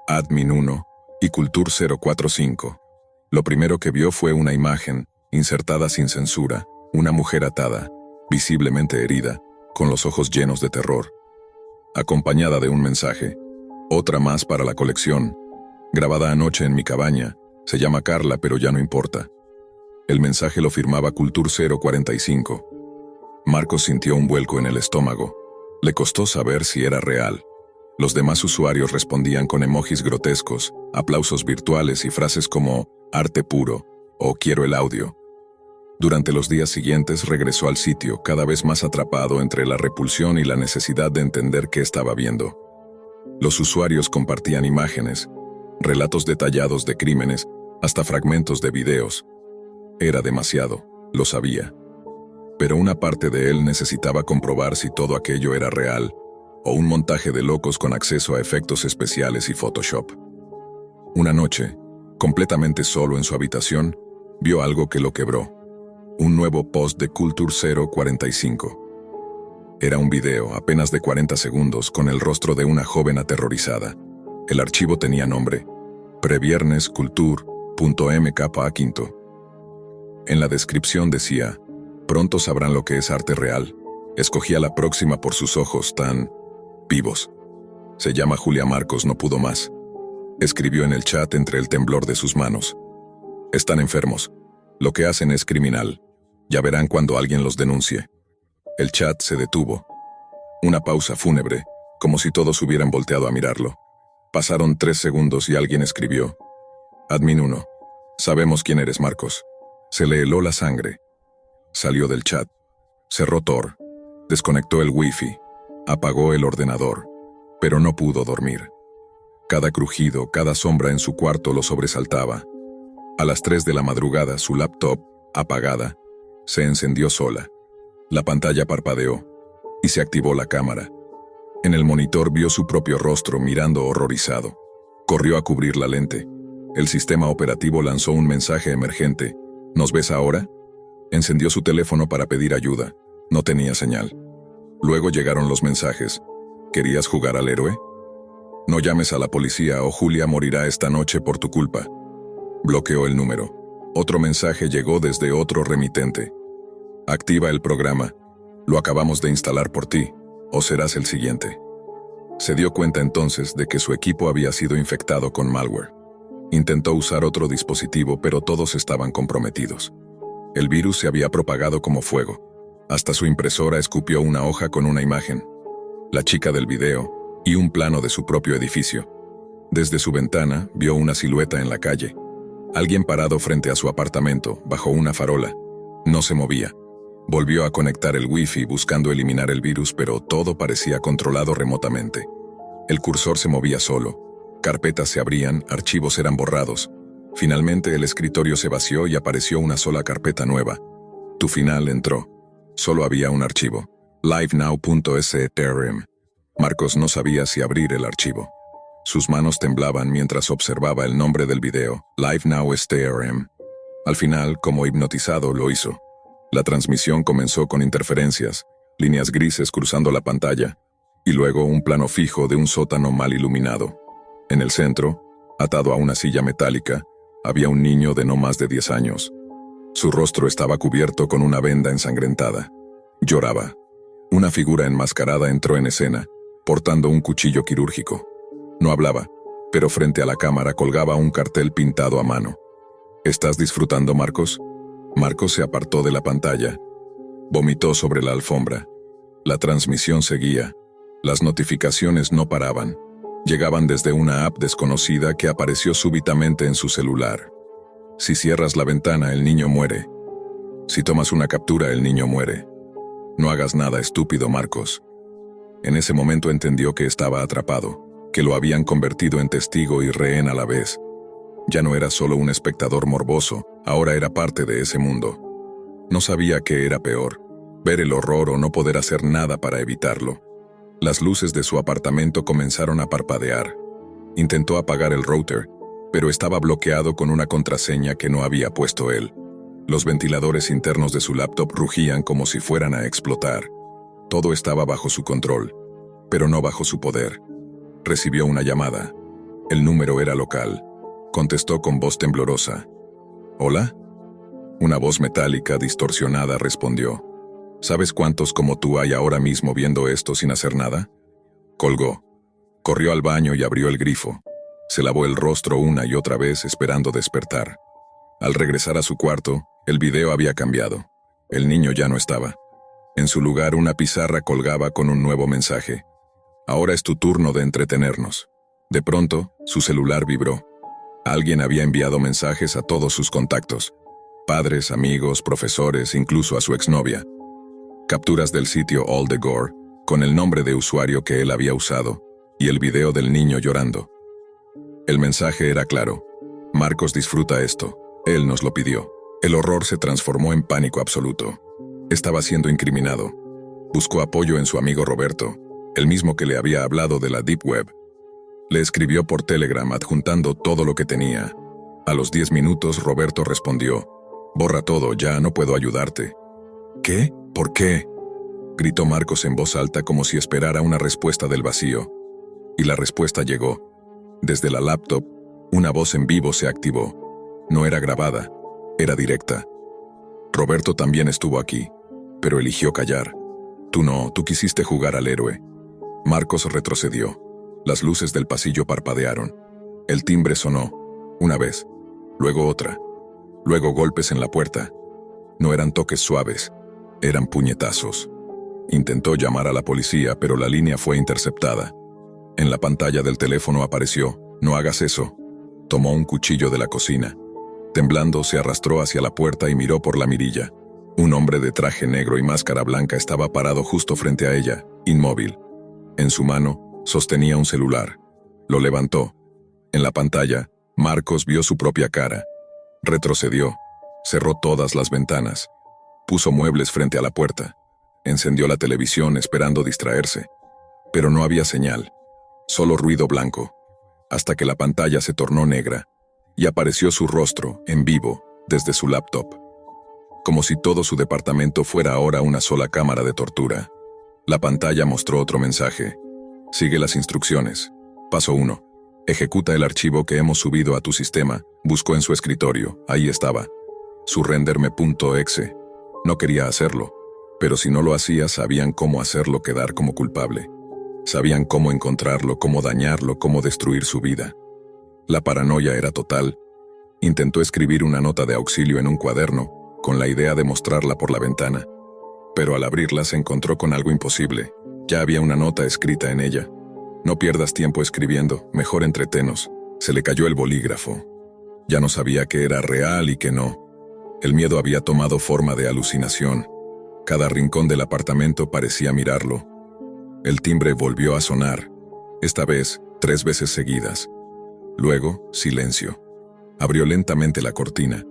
Admin 1 y Culture 045. Lo primero que vio fue una imagen, insertada sin censura, una mujer atada, visiblemente herida, con los ojos llenos de terror. Acompañada de un mensaje: otra más para la colección. Grabada anoche en mi cabaña, se llama Carla, pero ya no importa. El mensaje lo firmaba Culture 045. Marcos sintió un vuelco en el estómago. Le costó saber si era real. Los demás usuarios respondían con emojis grotescos, aplausos virtuales y frases como «arte puro» o «quiero el audio». Durante los días siguientes regresó al sitio, cada vez más atrapado entre la repulsión y la necesidad de entender qué estaba viendo. Los usuarios compartían imágenes, relatos detallados de crímenes, hasta fragmentos de videos. Era demasiado, lo sabía. Pero una parte de él necesitaba comprobar si todo aquello era real, o un montaje de locos con acceso a efectos especiales y Photoshop. Una noche, completamente solo en su habitación, vio algo que lo quebró. Un nuevo post de Culture 045. Era un video, apenas de 40 segundos, con el rostro de una joven aterrorizada. El archivo tenía nombre: previernesculture.mkpa5. En la descripción decía: pronto sabrán lo que es arte real. Escogí a la próxima por sus ojos tan vivos. Se llama Julia Marcos, no pudo más. Escribió en el chat entre el temblor de sus manos: están enfermos. Lo que hacen es criminal. Ya verán cuando alguien los denuncie. El chat se detuvo. Una pausa fúnebre, como si todos hubieran volteado a mirarlo. Pasaron 3 segundos y alguien escribió: Admin 1. Sabemos quién eres, Marcos. Se le heló la sangre. Salió del chat. Cerró Tor. Desconectó el wifi. Apagó el ordenador. Pero no pudo dormir. Cada crujido, cada sombra en su cuarto lo sobresaltaba. A las 3 de la madrugada, su laptop, apagada, se encendió sola. La pantalla parpadeó y se activó la cámara. En el monitor vio su propio rostro mirando horrorizado. Corrió a cubrir la lente. El sistema operativo lanzó un mensaje emergente: ¿nos ves ahora? Encendió su teléfono para pedir ayuda. No tenía señal. Luego llegaron los mensajes: ¿querías jugar al héroe? No llames a la policía o Julia morirá esta noche por tu culpa. Bloqueó el número. Otro mensaje llegó desde otro remitente: Activa el programa. Lo acabamos de instalar por ti, o serás el siguiente. Se dio cuenta entonces de que su equipo había sido infectado con malware. Intentó usar otro dispositivo, pero todos estaban comprometidos. El virus se había propagado como fuego. Hasta su impresora escupió una hoja con una imagen, la chica del video, y un plano de su propio edificio. Desde su ventana vio una silueta en la calle. Alguien parado frente a su apartamento, bajo una farola. No se movía. Volvió a conectar el wifi buscando eliminar el virus, pero todo parecía controlado remotamente. El cursor se movía solo. Carpetas se abrían, archivos eran borrados. Finalmente el escritorio se vació y apareció una sola carpeta nueva. Tu final entró. Solo había un archivo. livenow.strm. Marcos no sabía si abrir el archivo. Sus manos temblaban mientras observaba el nombre del video, livenow.strm. Al final, como hipnotizado, lo hizo. La transmisión comenzó con interferencias, líneas grises cruzando la pantalla, y luego un plano fijo de un sótano mal iluminado. En el centro, atado a una silla metálica, había un niño de no más de 10 años. Su rostro estaba cubierto con una venda ensangrentada. Lloraba. Una figura enmascarada entró en escena, portando un cuchillo quirúrgico. No hablaba, pero frente a la cámara colgaba un cartel pintado a mano. ¿Estás disfrutando, Marcos? Marcos se apartó de la pantalla. Vomitó sobre la alfombra. La transmisión seguía. Las notificaciones no paraban. Llegaban desde una app desconocida que apareció súbitamente en su celular. Si cierras la ventana, el niño muere. Si tomas una captura, el niño muere. No hagas nada, estúpido, Marcos. En ese momento entendió que estaba atrapado, que lo habían convertido en testigo y rehén a la vez. Ya no era solo un espectador morboso, ahora era parte de ese mundo. No sabía qué era peor, ver el horror o no poder hacer nada para evitarlo. Las luces de su apartamento comenzaron a parpadear. Intentó apagar el router, pero estaba bloqueado con una contraseña que no había puesto él. Los ventiladores internos de su laptop rugían como si fueran a explotar. Todo estaba bajo su control, pero no bajo su poder. Recibió una llamada. El número era local. Contestó con voz temblorosa. ¿Hola? Una voz metálica, distorsionada, respondió. ¿Sabes cuántos como tú hay ahora mismo viendo esto sin hacer nada? Colgó. Corrió al baño y abrió el grifo. Se lavó el rostro una y otra vez esperando despertar. Al regresar a su cuarto, el video había cambiado. El niño ya no estaba. En su lugar, una pizarra colgaba con un nuevo mensaje. Ahora es tu turno de entretenernos. De pronto, su celular vibró. Alguien había enviado mensajes a todos sus contactos. Padres, amigos, profesores, incluso a su exnovia. Capturas del sitio All the Gore, con el nombre de usuario que él había usado, y el video del niño llorando. El mensaje era claro. Marcos disfruta esto. Él nos lo pidió. El horror se transformó en pánico absoluto. Estaba siendo incriminado. Buscó apoyo en su amigo Roberto, el mismo que le había hablado de la Deep Web. Le escribió por Telegram adjuntando todo lo que tenía. A los 10 minutos Roberto respondió: «Borra todo, ya no puedo ayudarte». «¿Qué? ¿Por qué?», gritó Marcos en voz alta como si esperara una respuesta del vacío. Y la respuesta llegó. Desde la laptop, una voz en vivo se activó. No era grabada, era directa. Roberto también estuvo aquí, pero eligió callar. Tú no, tú quisiste jugar al héroe. Marcos retrocedió. Las luces del pasillo parpadearon. El timbre sonó, una vez, luego otra, luego golpes en la puerta. No eran toques suaves, eran puñetazos. Intentó llamar a la policía, pero la línea fue interceptada. En la pantalla del teléfono apareció: «No hagas eso». Tomó un cuchillo de la cocina. Temblando, se arrastró hacia la puerta y miró por la mirilla. Un hombre de traje negro y máscara blanca estaba parado justo frente a ella, inmóvil. En su mano, sostenía un celular. Lo levantó. En la pantalla, Marcos vio su propia cara. Retrocedió. Cerró todas las ventanas. Puso muebles frente a la puerta. Encendió la televisión esperando distraerse. Pero no había señal. Solo ruido blanco. Hasta que la pantalla se tornó negra. Y apareció su rostro, en vivo, desde su laptop. Como si todo su departamento fuera ahora una sola cámara de tortura. La pantalla mostró otro mensaje. Sigue las instrucciones. Paso 1. Ejecuta el archivo que hemos subido a tu sistema. Buscó en su escritorio. Ahí estaba. Surrenderme.exe. No quería hacerlo, pero si no lo hacía, sabían cómo hacerlo quedar como culpable. Sabían cómo encontrarlo, cómo dañarlo, cómo destruir su vida. La paranoia era total. Intentó escribir una nota de auxilio en un cuaderno, con la idea de mostrarla por la ventana. Pero al abrirla se encontró con algo imposible. Ya había una nota escrita en ella. No pierdas tiempo escribiendo, mejor entretenos. Se le cayó el bolígrafo. Ya no sabía qué era real y qué no. El miedo había tomado forma de alucinación. Cada rincón del apartamento parecía mirarlo. El timbre volvió a sonar, esta vez 3 veces seguidas. Luego, silencio. Abrió lentamente la cortina.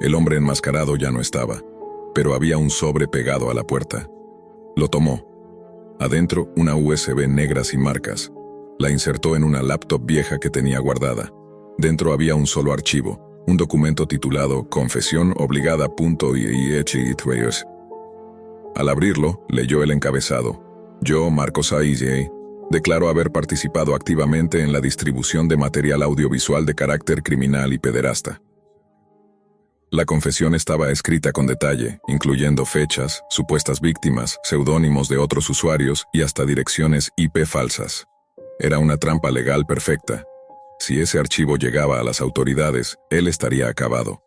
El hombre enmascarado ya no estaba, pero había un sobre pegado a la puerta. Lo tomó. Adentro, una USB negra sin marcas. La insertó en una laptop vieja que tenía guardada. Dentro había un solo archivo, un documento titulado Confesión Obligada.iih. Al abrirlo, leyó el encabezado. Yo, Marcos Aille, declaro haber participado activamente en la distribución de material audiovisual de carácter criminal y pederasta. La confesión estaba escrita con detalle, incluyendo fechas, supuestas víctimas, seudónimos de otros usuarios y hasta direcciones IP falsas. Era una trampa legal perfecta. Si ese archivo llegaba a las autoridades, él estaría acabado.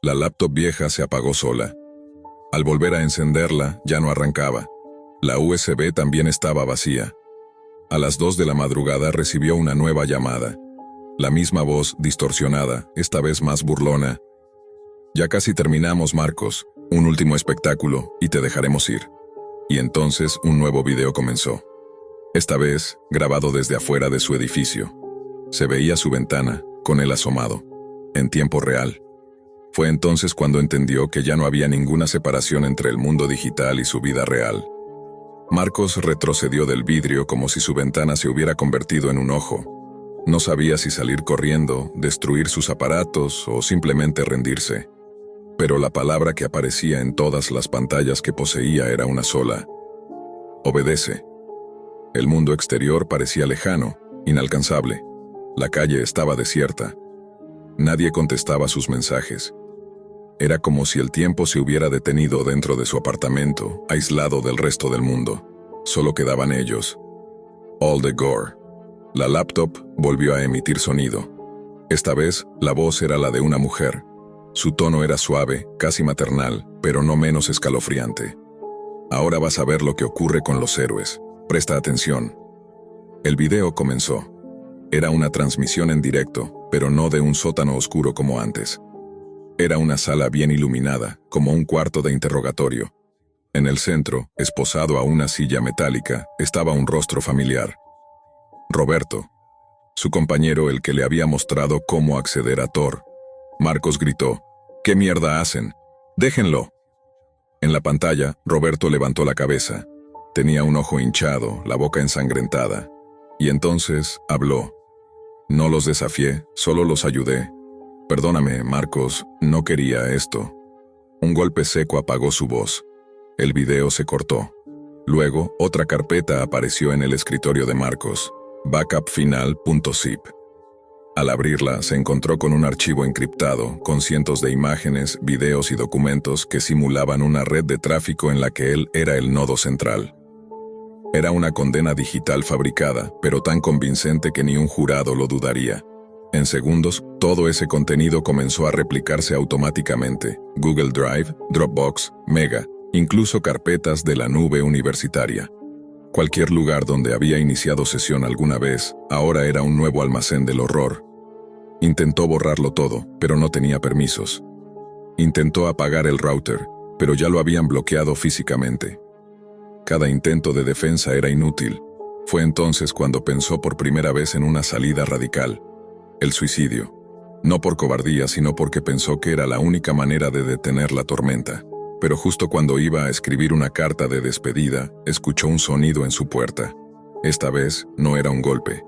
La laptop vieja se apagó sola. Al volver a encenderla, ya no arrancaba. La USB también estaba vacía. A las 2 de la madrugada recibió una nueva llamada. La misma voz, distorsionada, esta vez más burlona. Ya casi terminamos, Marcos. Un último espectáculo, y te dejaremos ir. Y entonces un nuevo video comenzó. Esta vez, grabado desde afuera de su edificio. Se veía su ventana, con él asomado. En tiempo real. Fue entonces cuando entendió que ya no había ninguna separación entre el mundo digital y su vida real. Marcos retrocedió del vidrio como si su ventana se hubiera convertido en un ojo. No sabía si salir corriendo, destruir sus aparatos o simplemente rendirse. Pero la palabra que aparecía en todas las pantallas que poseía era una sola. Obedece. El mundo exterior parecía lejano, inalcanzable. La calle estaba desierta. Nadie contestaba sus mensajes. Era como si el tiempo se hubiera detenido dentro de su apartamento, aislado del resto del mundo. Solo quedaban ellos. All the gore. La laptop volvió a emitir sonido. Esta vez, la voz era la de una mujer. Su tono era suave, casi maternal, pero no menos escalofriante. Ahora vas a ver lo que ocurre con los héroes. Presta atención. El video comenzó. Era una transmisión en directo, pero no de un sótano oscuro como antes. Era una sala bien iluminada, como un cuarto de interrogatorio. En el centro, esposado a una silla metálica, estaba un rostro familiar. Roberto, su compañero, el que le había mostrado cómo acceder a Thor. Marcos gritó, ¿qué mierda hacen? ¡Déjenlo! En la pantalla, Roberto levantó la cabeza. Tenía un ojo hinchado, la boca ensangrentada. Y entonces habló. No los desafié, solo los ayudé. Perdóname, Marcos, no quería esto. Un golpe seco apagó su voz. El video se cortó. Luego, otra carpeta apareció en el escritorio de Marcos. backupfinal.zip. Al abrirla, se encontró con un archivo encriptado, con cientos de imágenes, videos y documentos que simulaban una red de tráfico en la que él era el nodo central. Era una condena digital fabricada, pero tan convincente que ni un jurado lo dudaría. En segundos, todo ese contenido comenzó a replicarse automáticamente. Google Drive, Dropbox, Mega, incluso carpetas de la nube universitaria. Cualquier lugar donde había iniciado sesión alguna vez, ahora era un nuevo almacén del horror. Intentó borrarlo todo, pero no tenía permisos. Intentó apagar el router, pero ya lo habían bloqueado físicamente. Cada intento de defensa era inútil. Fue entonces cuando pensó por primera vez en una salida radical. El suicidio. No por cobardía, sino porque pensó que era la única manera de detener la tormenta. Pero justo cuando iba a escribir una carta de despedida, escuchó un sonido en su puerta. Esta vez no era un golpe.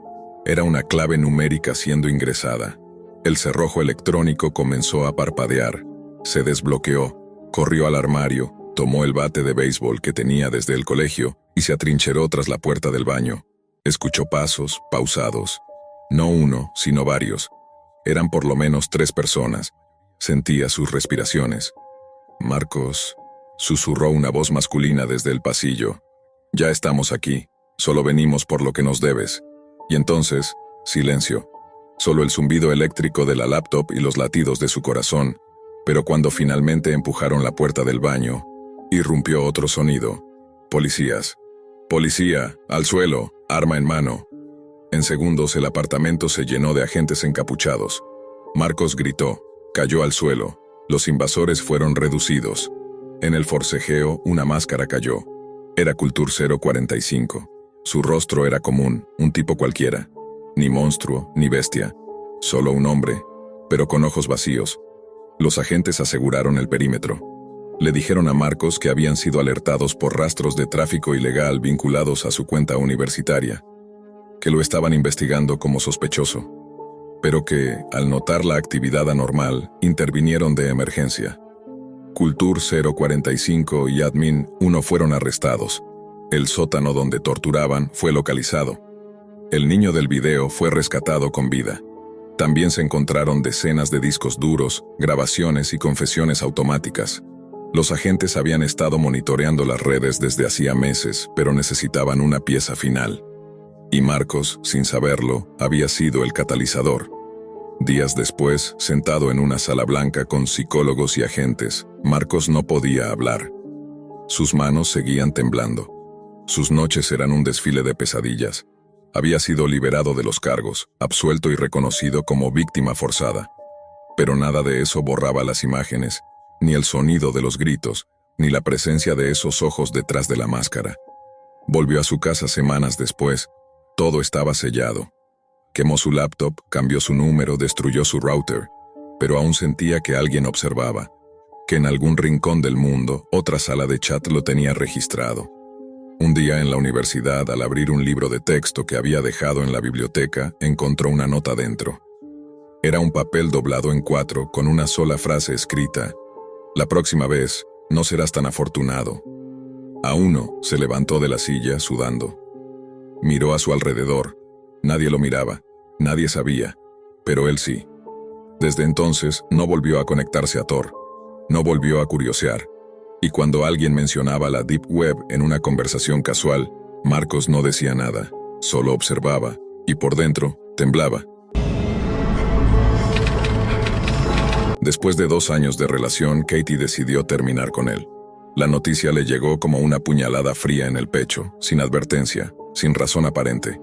Era una clave numérica siendo ingresada. El cerrojo electrónico comenzó a parpadear. Se desbloqueó, corrió al armario, tomó el bate de béisbol que tenía desde el colegio y se atrincheró tras la puerta del baño. Escuchó pasos, pausados. No uno, sino varios. Eran por lo menos 3 personas. Sentía sus respiraciones. Marcos, susurró una voz masculina desde el pasillo. Ya estamos aquí, solo venimos por lo que nos debes. Y entonces, silencio. Solo el zumbido eléctrico de la laptop y los latidos de su corazón, pero cuando finalmente empujaron la puerta del baño, irrumpió otro sonido. Policías. Policía, al suelo, arma en mano. En segundos el apartamento se llenó de agentes encapuchados. Marcos gritó, cayó al suelo. Los invasores fueron reducidos. En el forcejeo, una máscara cayó. Era Culture 045. Su rostro era común, un tipo cualquiera. Ni monstruo, ni bestia. Solo un hombre, pero con ojos vacíos. Los agentes aseguraron el perímetro. Le dijeron a Marcos que habían sido alertados por rastros de tráfico ilegal vinculados a su cuenta universitaria, que lo estaban investigando como sospechoso, pero que, al notar la actividad anormal, intervinieron de emergencia. Culture 045 y Admin 1 fueron arrestados. El sótano donde torturaban fue localizado. El niño del video fue rescatado con vida. También se encontraron decenas de discos duros, grabaciones y confesiones automáticas. Los agentes habían estado monitoreando las redes desde hacía meses, pero necesitaban una pieza final. Y Marcos, sin saberlo, había sido el catalizador. Días después, sentado en una sala blanca con psicólogos y agentes, Marcos no podía hablar. Sus manos seguían temblando. Sus noches eran un desfile de pesadillas. Había sido liberado de los cargos, absuelto y reconocido como víctima forzada. Pero nada de eso borraba las imágenes, ni el sonido de los gritos, ni la presencia de esos ojos detrás de la máscara. Volvió a su casa semanas después. Todo estaba sellado. Quemó su laptop, cambió su número, destruyó su router, pero aún sentía que alguien observaba, que en algún rincón del mundo otra sala de chat lo tenía registrado. Un día en la universidad, al abrir un libro de texto que había dejado en la biblioteca, encontró una nota dentro. Era un papel doblado en 4 con una sola frase escrita: «La próxima vez, no serás tan afortunado». A uno se levantó de la silla, sudando. Miró a su alrededor. Nadie lo miraba, nadie sabía, pero él sí. Desde entonces no volvió a conectarse a Tor, no volvió a curiosear. Y cuando alguien mencionaba la Deep Web en una conversación casual, Marcos no decía nada, solo observaba, y por dentro, temblaba. Después de 2 años de relación, Katie decidió terminar con él. La noticia le llegó como una puñalada fría en el pecho, sin advertencia, sin razón aparente.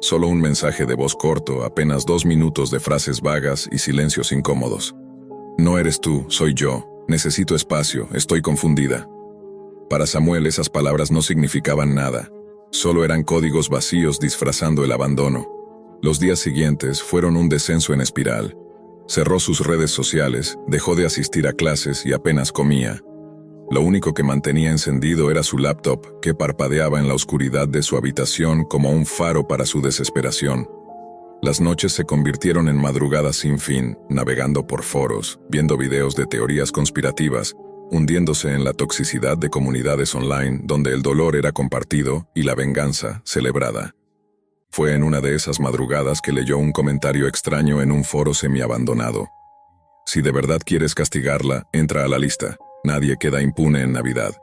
Solo un mensaje de voz corto, apenas 2 minutos de frases vagas y silencios incómodos. «No eres tú, soy yo. Necesito espacio, estoy confundida». Para Samuel esas palabras no significaban nada. Solo eran códigos vacíos disfrazando el abandono. Los días siguientes fueron un descenso en espiral. Cerró sus redes sociales, dejó de asistir a clases y apenas comía. Lo único que mantenía encendido era su laptop, que parpadeaba en la oscuridad de su habitación como un faro para su desesperación. Las noches se convirtieron en madrugadas sin fin, navegando por foros, viendo videos de teorías conspirativas, hundiéndose en la toxicidad de comunidades online donde el dolor era compartido y la venganza celebrada. Fue en una de esas madrugadas que leyó un comentario extraño en un foro semiabandonado. «Si de verdad quieres castigarla, entra a la lista. Nadie queda impune en Navidad».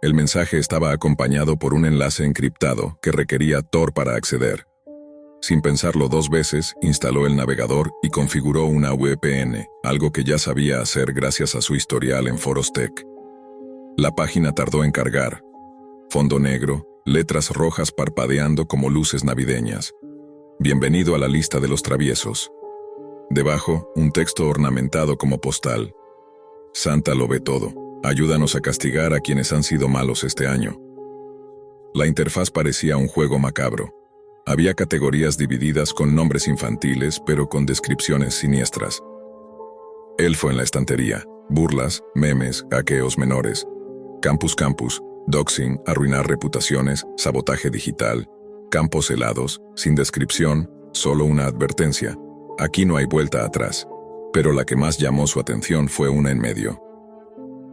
El mensaje estaba acompañado por un enlace encriptado que requería Tor para acceder. Sin pensarlo 2 veces, instaló el navegador y configuró una VPN, algo que ya sabía hacer gracias a su historial en foros tech. La página tardó en cargar. Fondo negro, letras rojas parpadeando como luces navideñas. «Bienvenido a la lista de los traviesos». Debajo, un texto ornamentado como postal. «Santa lo ve todo. Ayúdanos a castigar a quienes han sido malos este año». La interfaz parecía un juego macabro. Había categorías divididas con nombres infantiles, pero con descripciones siniestras. Elfo en la estantería, burlas, memes, hackeos menores. Campus, doxing, arruinar reputaciones, sabotaje digital. Campos helados, sin descripción, solo una advertencia. Aquí no hay vuelta atrás. Pero la que más llamó su atención fue una en medio.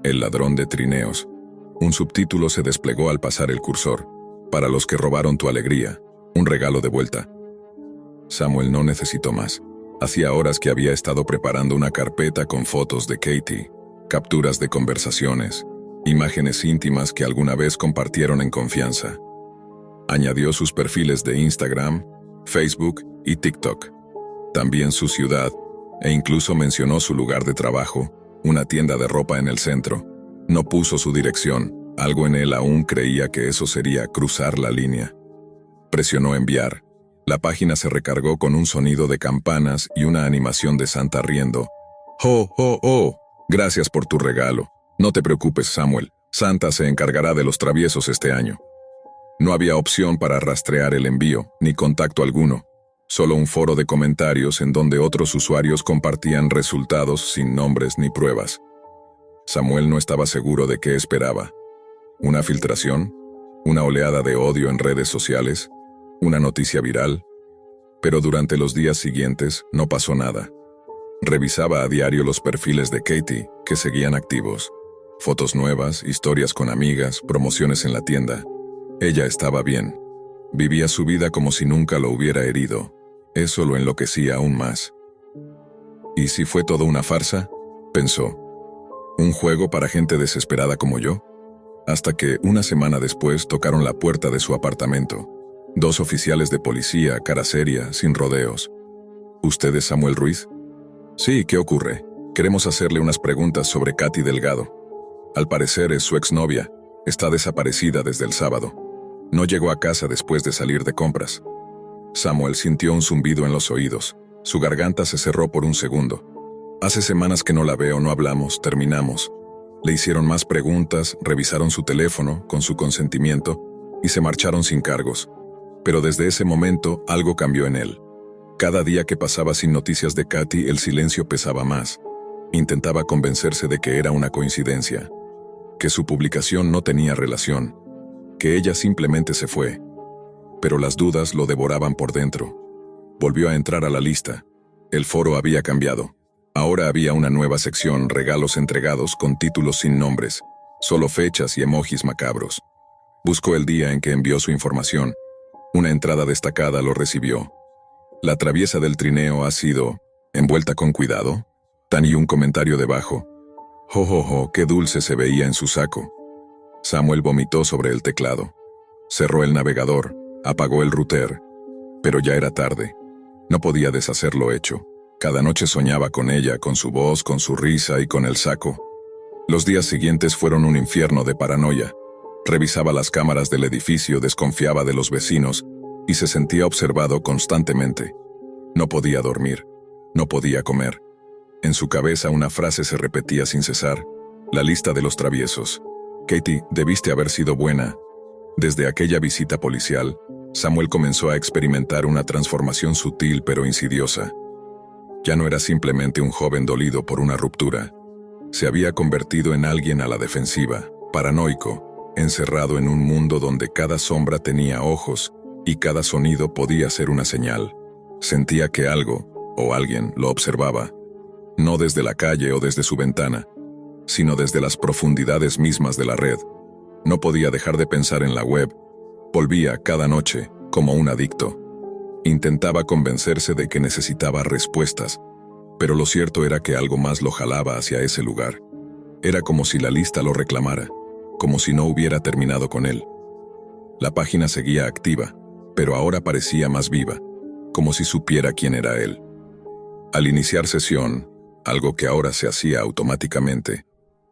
El ladrón de trineos. Un subtítulo se desplegó al pasar el cursor. Para los que robaron tu alegría. Un regalo de vuelta. Samuel no necesitó más. Hacía horas que había estado preparando una carpeta con fotos de Katie, capturas de conversaciones, imágenes íntimas que alguna vez compartieron en confianza. Añadió sus perfiles de Instagram, Facebook y TikTok. También su ciudad, e incluso mencionó su lugar de trabajo, una tienda de ropa en el centro. No puso su dirección, algo en él aún creía que eso sería cruzar la línea. Presionó enviar. La página se recargó con un sonido de campanas y una animación de Santa riendo. ¡Oh, oh, oh! Gracias por tu regalo. No te preocupes, Samuel. Santa se encargará de los traviesos este año. No había opción para rastrear el envío, ni contacto alguno. Solo un foro de comentarios en donde otros usuarios compartían resultados sin nombres ni pruebas. Samuel no estaba seguro de qué esperaba. ¿Una filtración? ¿Una oleada de odio en redes sociales? ¿Una noticia viral? Pero durante los días siguientes no pasó nada. Revisaba a diario los perfiles de Katie, que seguían activos. Fotos nuevas, historias con amigas, promociones en la tienda. Ella estaba bien. Vivía su vida como si nunca lo hubiera herido. Eso lo enloquecía aún más. ¿Y si fue todo una farsa? Pensó. ¿Un juego para gente desesperada como yo? Hasta que, una semana después, tocaron la puerta de su apartamento. 2 oficiales de policía, cara seria, sin rodeos. ¿Usted es Samuel Ruiz? Sí, ¿qué ocurre? Queremos hacerle unas preguntas sobre Katy Delgado. Al parecer es su exnovia. Está desaparecida desde el sábado. No llegó a casa después de salir de compras. Samuel sintió un zumbido en los oídos. Su garganta se cerró por un segundo. Hace semanas que no la veo, no hablamos, terminamos. Le hicieron más preguntas, revisaron su teléfono, con su consentimiento, y se marcharon sin cargos. Pero desde ese momento, algo cambió en él. Cada día que pasaba sin noticias de Katy, el silencio pesaba más. Intentaba convencerse de que era una coincidencia, que su publicación no tenía relación, que ella simplemente se fue. Pero las dudas lo devoraban por dentro. Volvió a entrar a la lista. El foro había cambiado. Ahora había una nueva sección, regalos entregados con títulos sin nombres, solo fechas y emojis macabros. Buscó el día en que envió su información. Una entrada destacada lo recibió. La traviesa del trineo ha sido envuelta con cuidado. Tan y un comentario debajo. Jo, jo, jo, qué dulce se veía en su saco. Samuel vomitó sobre el teclado. Cerró el navegador, apagó el router. Pero ya era tarde. No podía deshacer lo hecho. Cada noche soñaba con ella, con su voz, con su risa y con el saco. Los días siguientes fueron un infierno de paranoia. Revisaba las cámaras del edificio, desconfiaba de los vecinos y se sentía observado constantemente. No podía dormir. No podía comer. En su cabeza una frase se repetía sin cesar. La lista de los traviesos. Katy, debiste haber sido buena. Desde aquella visita policial, Samuel comenzó a experimentar una transformación sutil pero insidiosa. Ya no era simplemente un joven dolido por una ruptura. Se había convertido en alguien a la defensiva, paranoico, encerrado en un mundo donde cada sombra tenía ojos y cada sonido podía ser una señal. Sentía que algo, o alguien, lo observaba. No desde la calle o desde su ventana, sino desde las profundidades mismas de la red. No podía dejar de pensar en la web. Volvía cada noche, como un adicto. Intentaba convencerse de que necesitaba respuestas, pero lo cierto era que algo más lo jalaba hacia ese lugar. Era como si la lista lo reclamara, como si no hubiera terminado con él. La página seguía activa, pero ahora parecía más viva, como si supiera quién era él. Al iniciar sesión, algo que ahora se hacía automáticamente,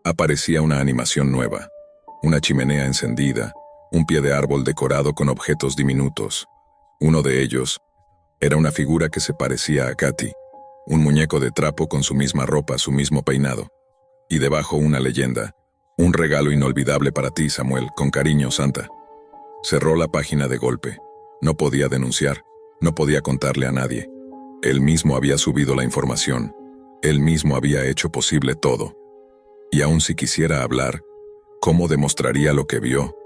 aparecía una animación nueva, una chimenea encendida, un pie de árbol decorado con objetos diminutos. Uno de ellos era una figura que se parecía a Katy, un muñeco de trapo con su misma ropa, su mismo peinado, y debajo una leyenda: un regalo inolvidable para ti, Samuel, con cariño, Santa. Cerró la página de golpe. No podía denunciar, no podía contarle a nadie. Él mismo había subido la información, él mismo había hecho posible todo. Y aun si quisiera hablar, ¿cómo demostraría lo que vio?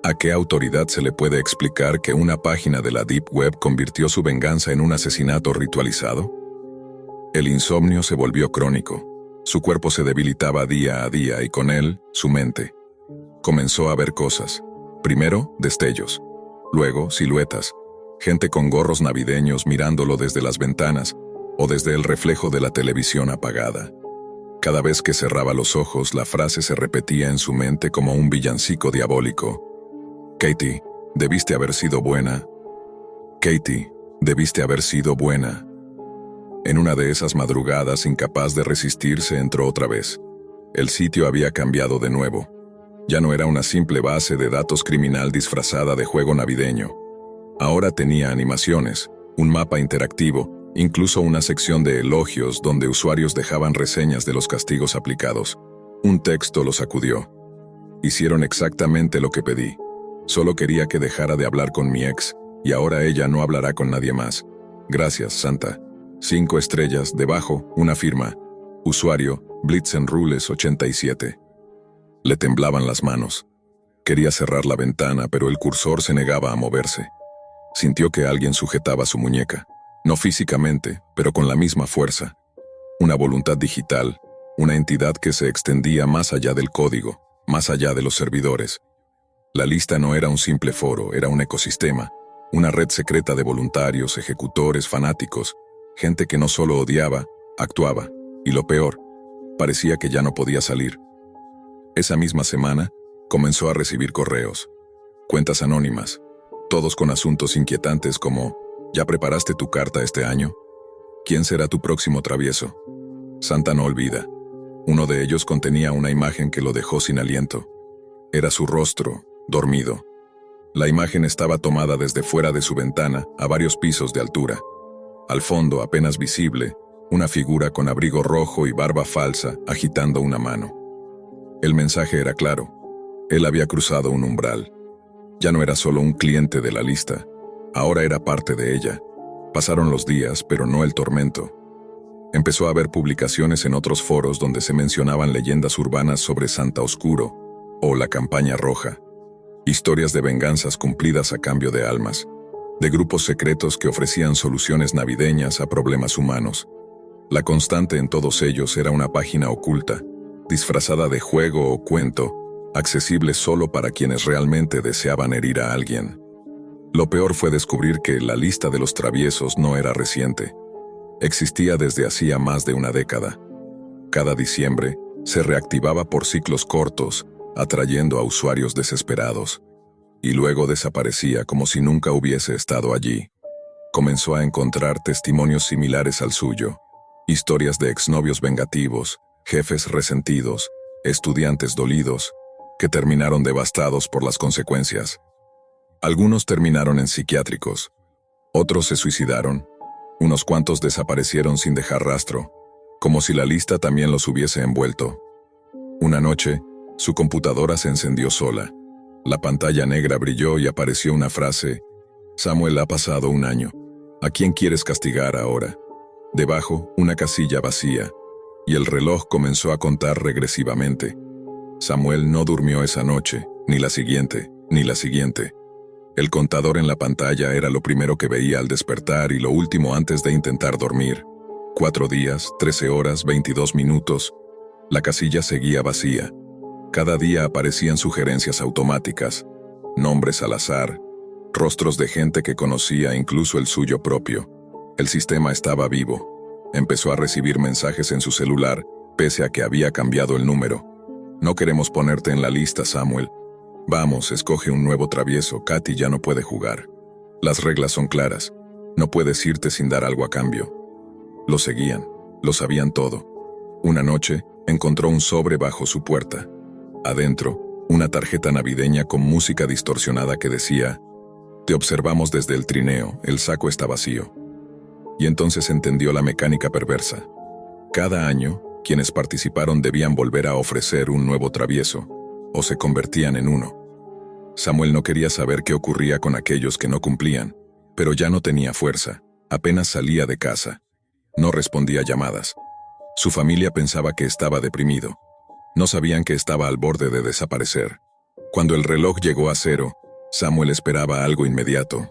¿A qué autoridad se le puede explicar que una página de la Deep Web convirtió su venganza en un asesinato ritualizado? El insomnio se volvió crónico. Su cuerpo se debilitaba día a día y con él, su mente. Comenzó a ver cosas. Primero, destellos. Luego, siluetas. Gente con gorros navideños mirándolo desde las ventanas o desde el reflejo de la televisión apagada. Cada vez que cerraba los ojos, la frase se repetía en su mente como un villancico diabólico. Katie, debiste haber sido buena. Katie, debiste haber sido buena. En una de esas madrugadas, incapaz de resistirse, entró otra vez. El sitio había cambiado de nuevo. Ya no era una simple base de datos criminal disfrazada de juego navideño. Ahora tenía animaciones, un mapa interactivo, incluso una sección de elogios donde usuarios dejaban reseñas de los castigos aplicados. Un texto lo sacudió. Hicieron exactamente lo que pedí. Solo quería que dejara de hablar con mi ex, y ahora ella no hablará con nadie más. Gracias, Santa. 5 estrellas, debajo, una firma. Usuario, Blitzenrules 87. Le temblaban las manos. Quería cerrar la ventana, pero el cursor se negaba a moverse. Sintió que alguien sujetaba su muñeca. No físicamente, pero con la misma fuerza. Una voluntad digital, una entidad que se extendía más allá del código, más allá de los servidores. La lista no era un simple foro, era un ecosistema, una red secreta de voluntarios, ejecutores, fanáticos, gente que no solo odiaba, actuaba, y lo peor, parecía que ya no podía salir. Esa misma semana, comenzó a recibir correos, cuentas anónimas, todos con asuntos inquietantes como: ¿ya preparaste tu carta este año? ¿Quién será tu próximo travieso? Santa no olvida. Uno de ellos contenía una imagen que lo dejó sin aliento. Era su rostro, dormido. La imagen estaba tomada desde fuera de su ventana, a varios pisos de altura. Al fondo, apenas visible, una figura con abrigo rojo y barba falsa, agitando una mano. El mensaje era claro. Él había cruzado un umbral. Ya no era solo un cliente de la lista, ahora era parte de ella. Pasaron los días, pero no el tormento. Empezó a ver publicaciones en otros foros donde se mencionaban leyendas urbanas sobre Santa Oscuro o la Campaña Roja. Historias de venganzas cumplidas a cambio de almas, de grupos secretos que ofrecían soluciones navideñas a problemas humanos. La constante en todos ellos era una página oculta, disfrazada de juego o cuento, accesible solo para quienes realmente deseaban herir a alguien. Lo peor fue descubrir que la lista de los traviesos no era reciente. Existía desde hacía más de una década. Cada diciembre, se reactivaba por ciclos cortos, atrayendo a usuarios desesperados. Y luego desaparecía como si nunca hubiese estado allí. Comenzó a encontrar testimonios similares al suyo. Historias de exnovios vengativos, jefes resentidos, estudiantes dolidos, que terminaron devastados por las consecuencias. Algunos terminaron en psiquiátricos, otros se suicidaron, unos cuantos desaparecieron sin dejar rastro, como si la lista también los hubiese envuelto. Una noche, su computadora se encendió sola. La pantalla negra brilló y apareció una frase: Samuel, ha pasado un año. ¿A quién quieres castigar ahora? Debajo, una casilla vacía, y el reloj comenzó a contar regresivamente. Samuel no durmió esa noche, ni la siguiente, ni la siguiente. El contador en la pantalla era lo primero que veía al despertar y lo último antes de intentar dormir. 4 días, 13 horas, 22 minutos. La casilla seguía vacía. Cada día aparecían sugerencias automáticas, nombres al azar, rostros de gente que conocía, incluso el suyo propio. El sistema estaba vivo. Empezó a recibir mensajes en su celular, pese a que había cambiado el número. No queremos ponerte en la lista, Samuel. Vamos, escoge un nuevo travieso, Katy ya no puede jugar. Las reglas son claras. No puedes irte sin dar algo a cambio. Lo seguían, lo sabían todo. Una noche, encontró un sobre bajo su puerta. Adentro, una tarjeta navideña con música distorsionada que decía: Te observamos desde el trineo, el saco está vacío. Y entonces entendió la mecánica perversa. Cada año, quienes participaron debían volver a ofrecer un nuevo travieso, o se convertían en uno. Samuel no quería saber qué ocurría con aquellos que no cumplían, pero ya no tenía fuerza, apenas salía de casa. No respondía llamadas. Su familia pensaba que estaba deprimido. No sabían que estaba al borde de desaparecer. Cuando el reloj llegó a 0, Samuel esperaba algo inmediato.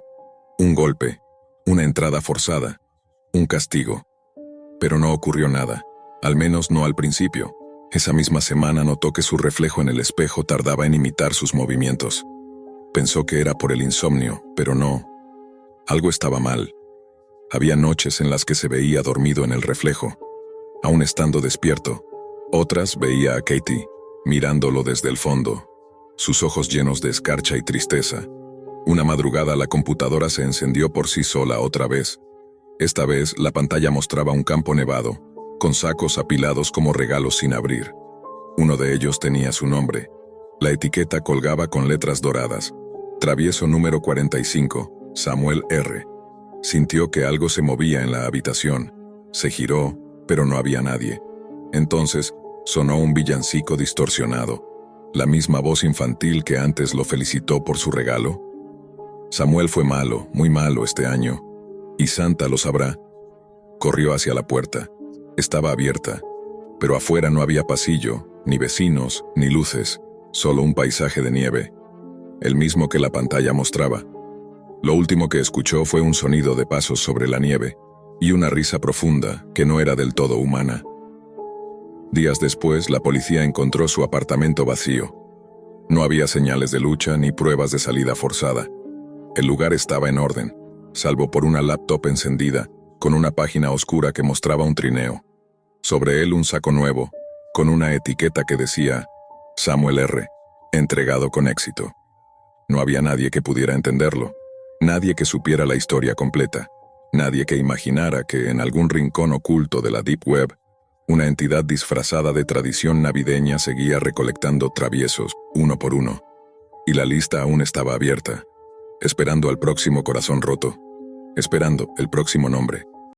Un golpe, una entrada forzada, un castigo. Pero no ocurrió nada, al menos no al principio. Esa misma semana notó que su reflejo en el espejo tardaba en imitar sus movimientos. Pensó que era por el insomnio, pero no. Algo estaba mal. Había noches en las que se veía dormido en el reflejo. Aún estando despierto, Otras veía a Katie, mirándolo desde el fondo, sus ojos llenos de escarcha y tristeza. Una madrugada la computadora se encendió por sí sola otra vez. Esta vez la pantalla mostraba un campo nevado, con sacos apilados como regalos sin abrir. Uno de ellos tenía su nombre. La etiqueta colgaba con letras doradas. Travieso número 45, Samuel R. Sintió que algo se movía en la habitación. Se giró, pero no había nadie. Entonces, sonó un villancico distorsionado. La misma voz infantil que antes lo felicitó por su regalo. Samuel fue malo, muy malo este año. Y Santa lo sabrá. Corrió hacia la puerta. Estaba abierta. Pero afuera no había pasillo, ni vecinos, ni luces. Solo un paisaje de nieve. El mismo que la pantalla mostraba. Lo último que escuchó fue un sonido de pasos sobre la nieve y una risa profunda que no era del todo humana. Días después, la policía encontró su apartamento vacío. No había señales de lucha ni pruebas de salida forzada. El lugar estaba en orden, salvo por una laptop encendida, con una página oscura que mostraba un trineo. Sobre él un saco nuevo, con una etiqueta que decía Samuel R., entregado con éxito. No había nadie que pudiera entenderlo, nadie que supiera la historia completa, nadie que imaginara que en algún rincón oculto de la Deep Web, una entidad disfrazada de tradición navideña seguía recolectando traviesos, uno por uno. Y la lista aún estaba abierta, esperando al próximo corazón roto, esperando el próximo nombre.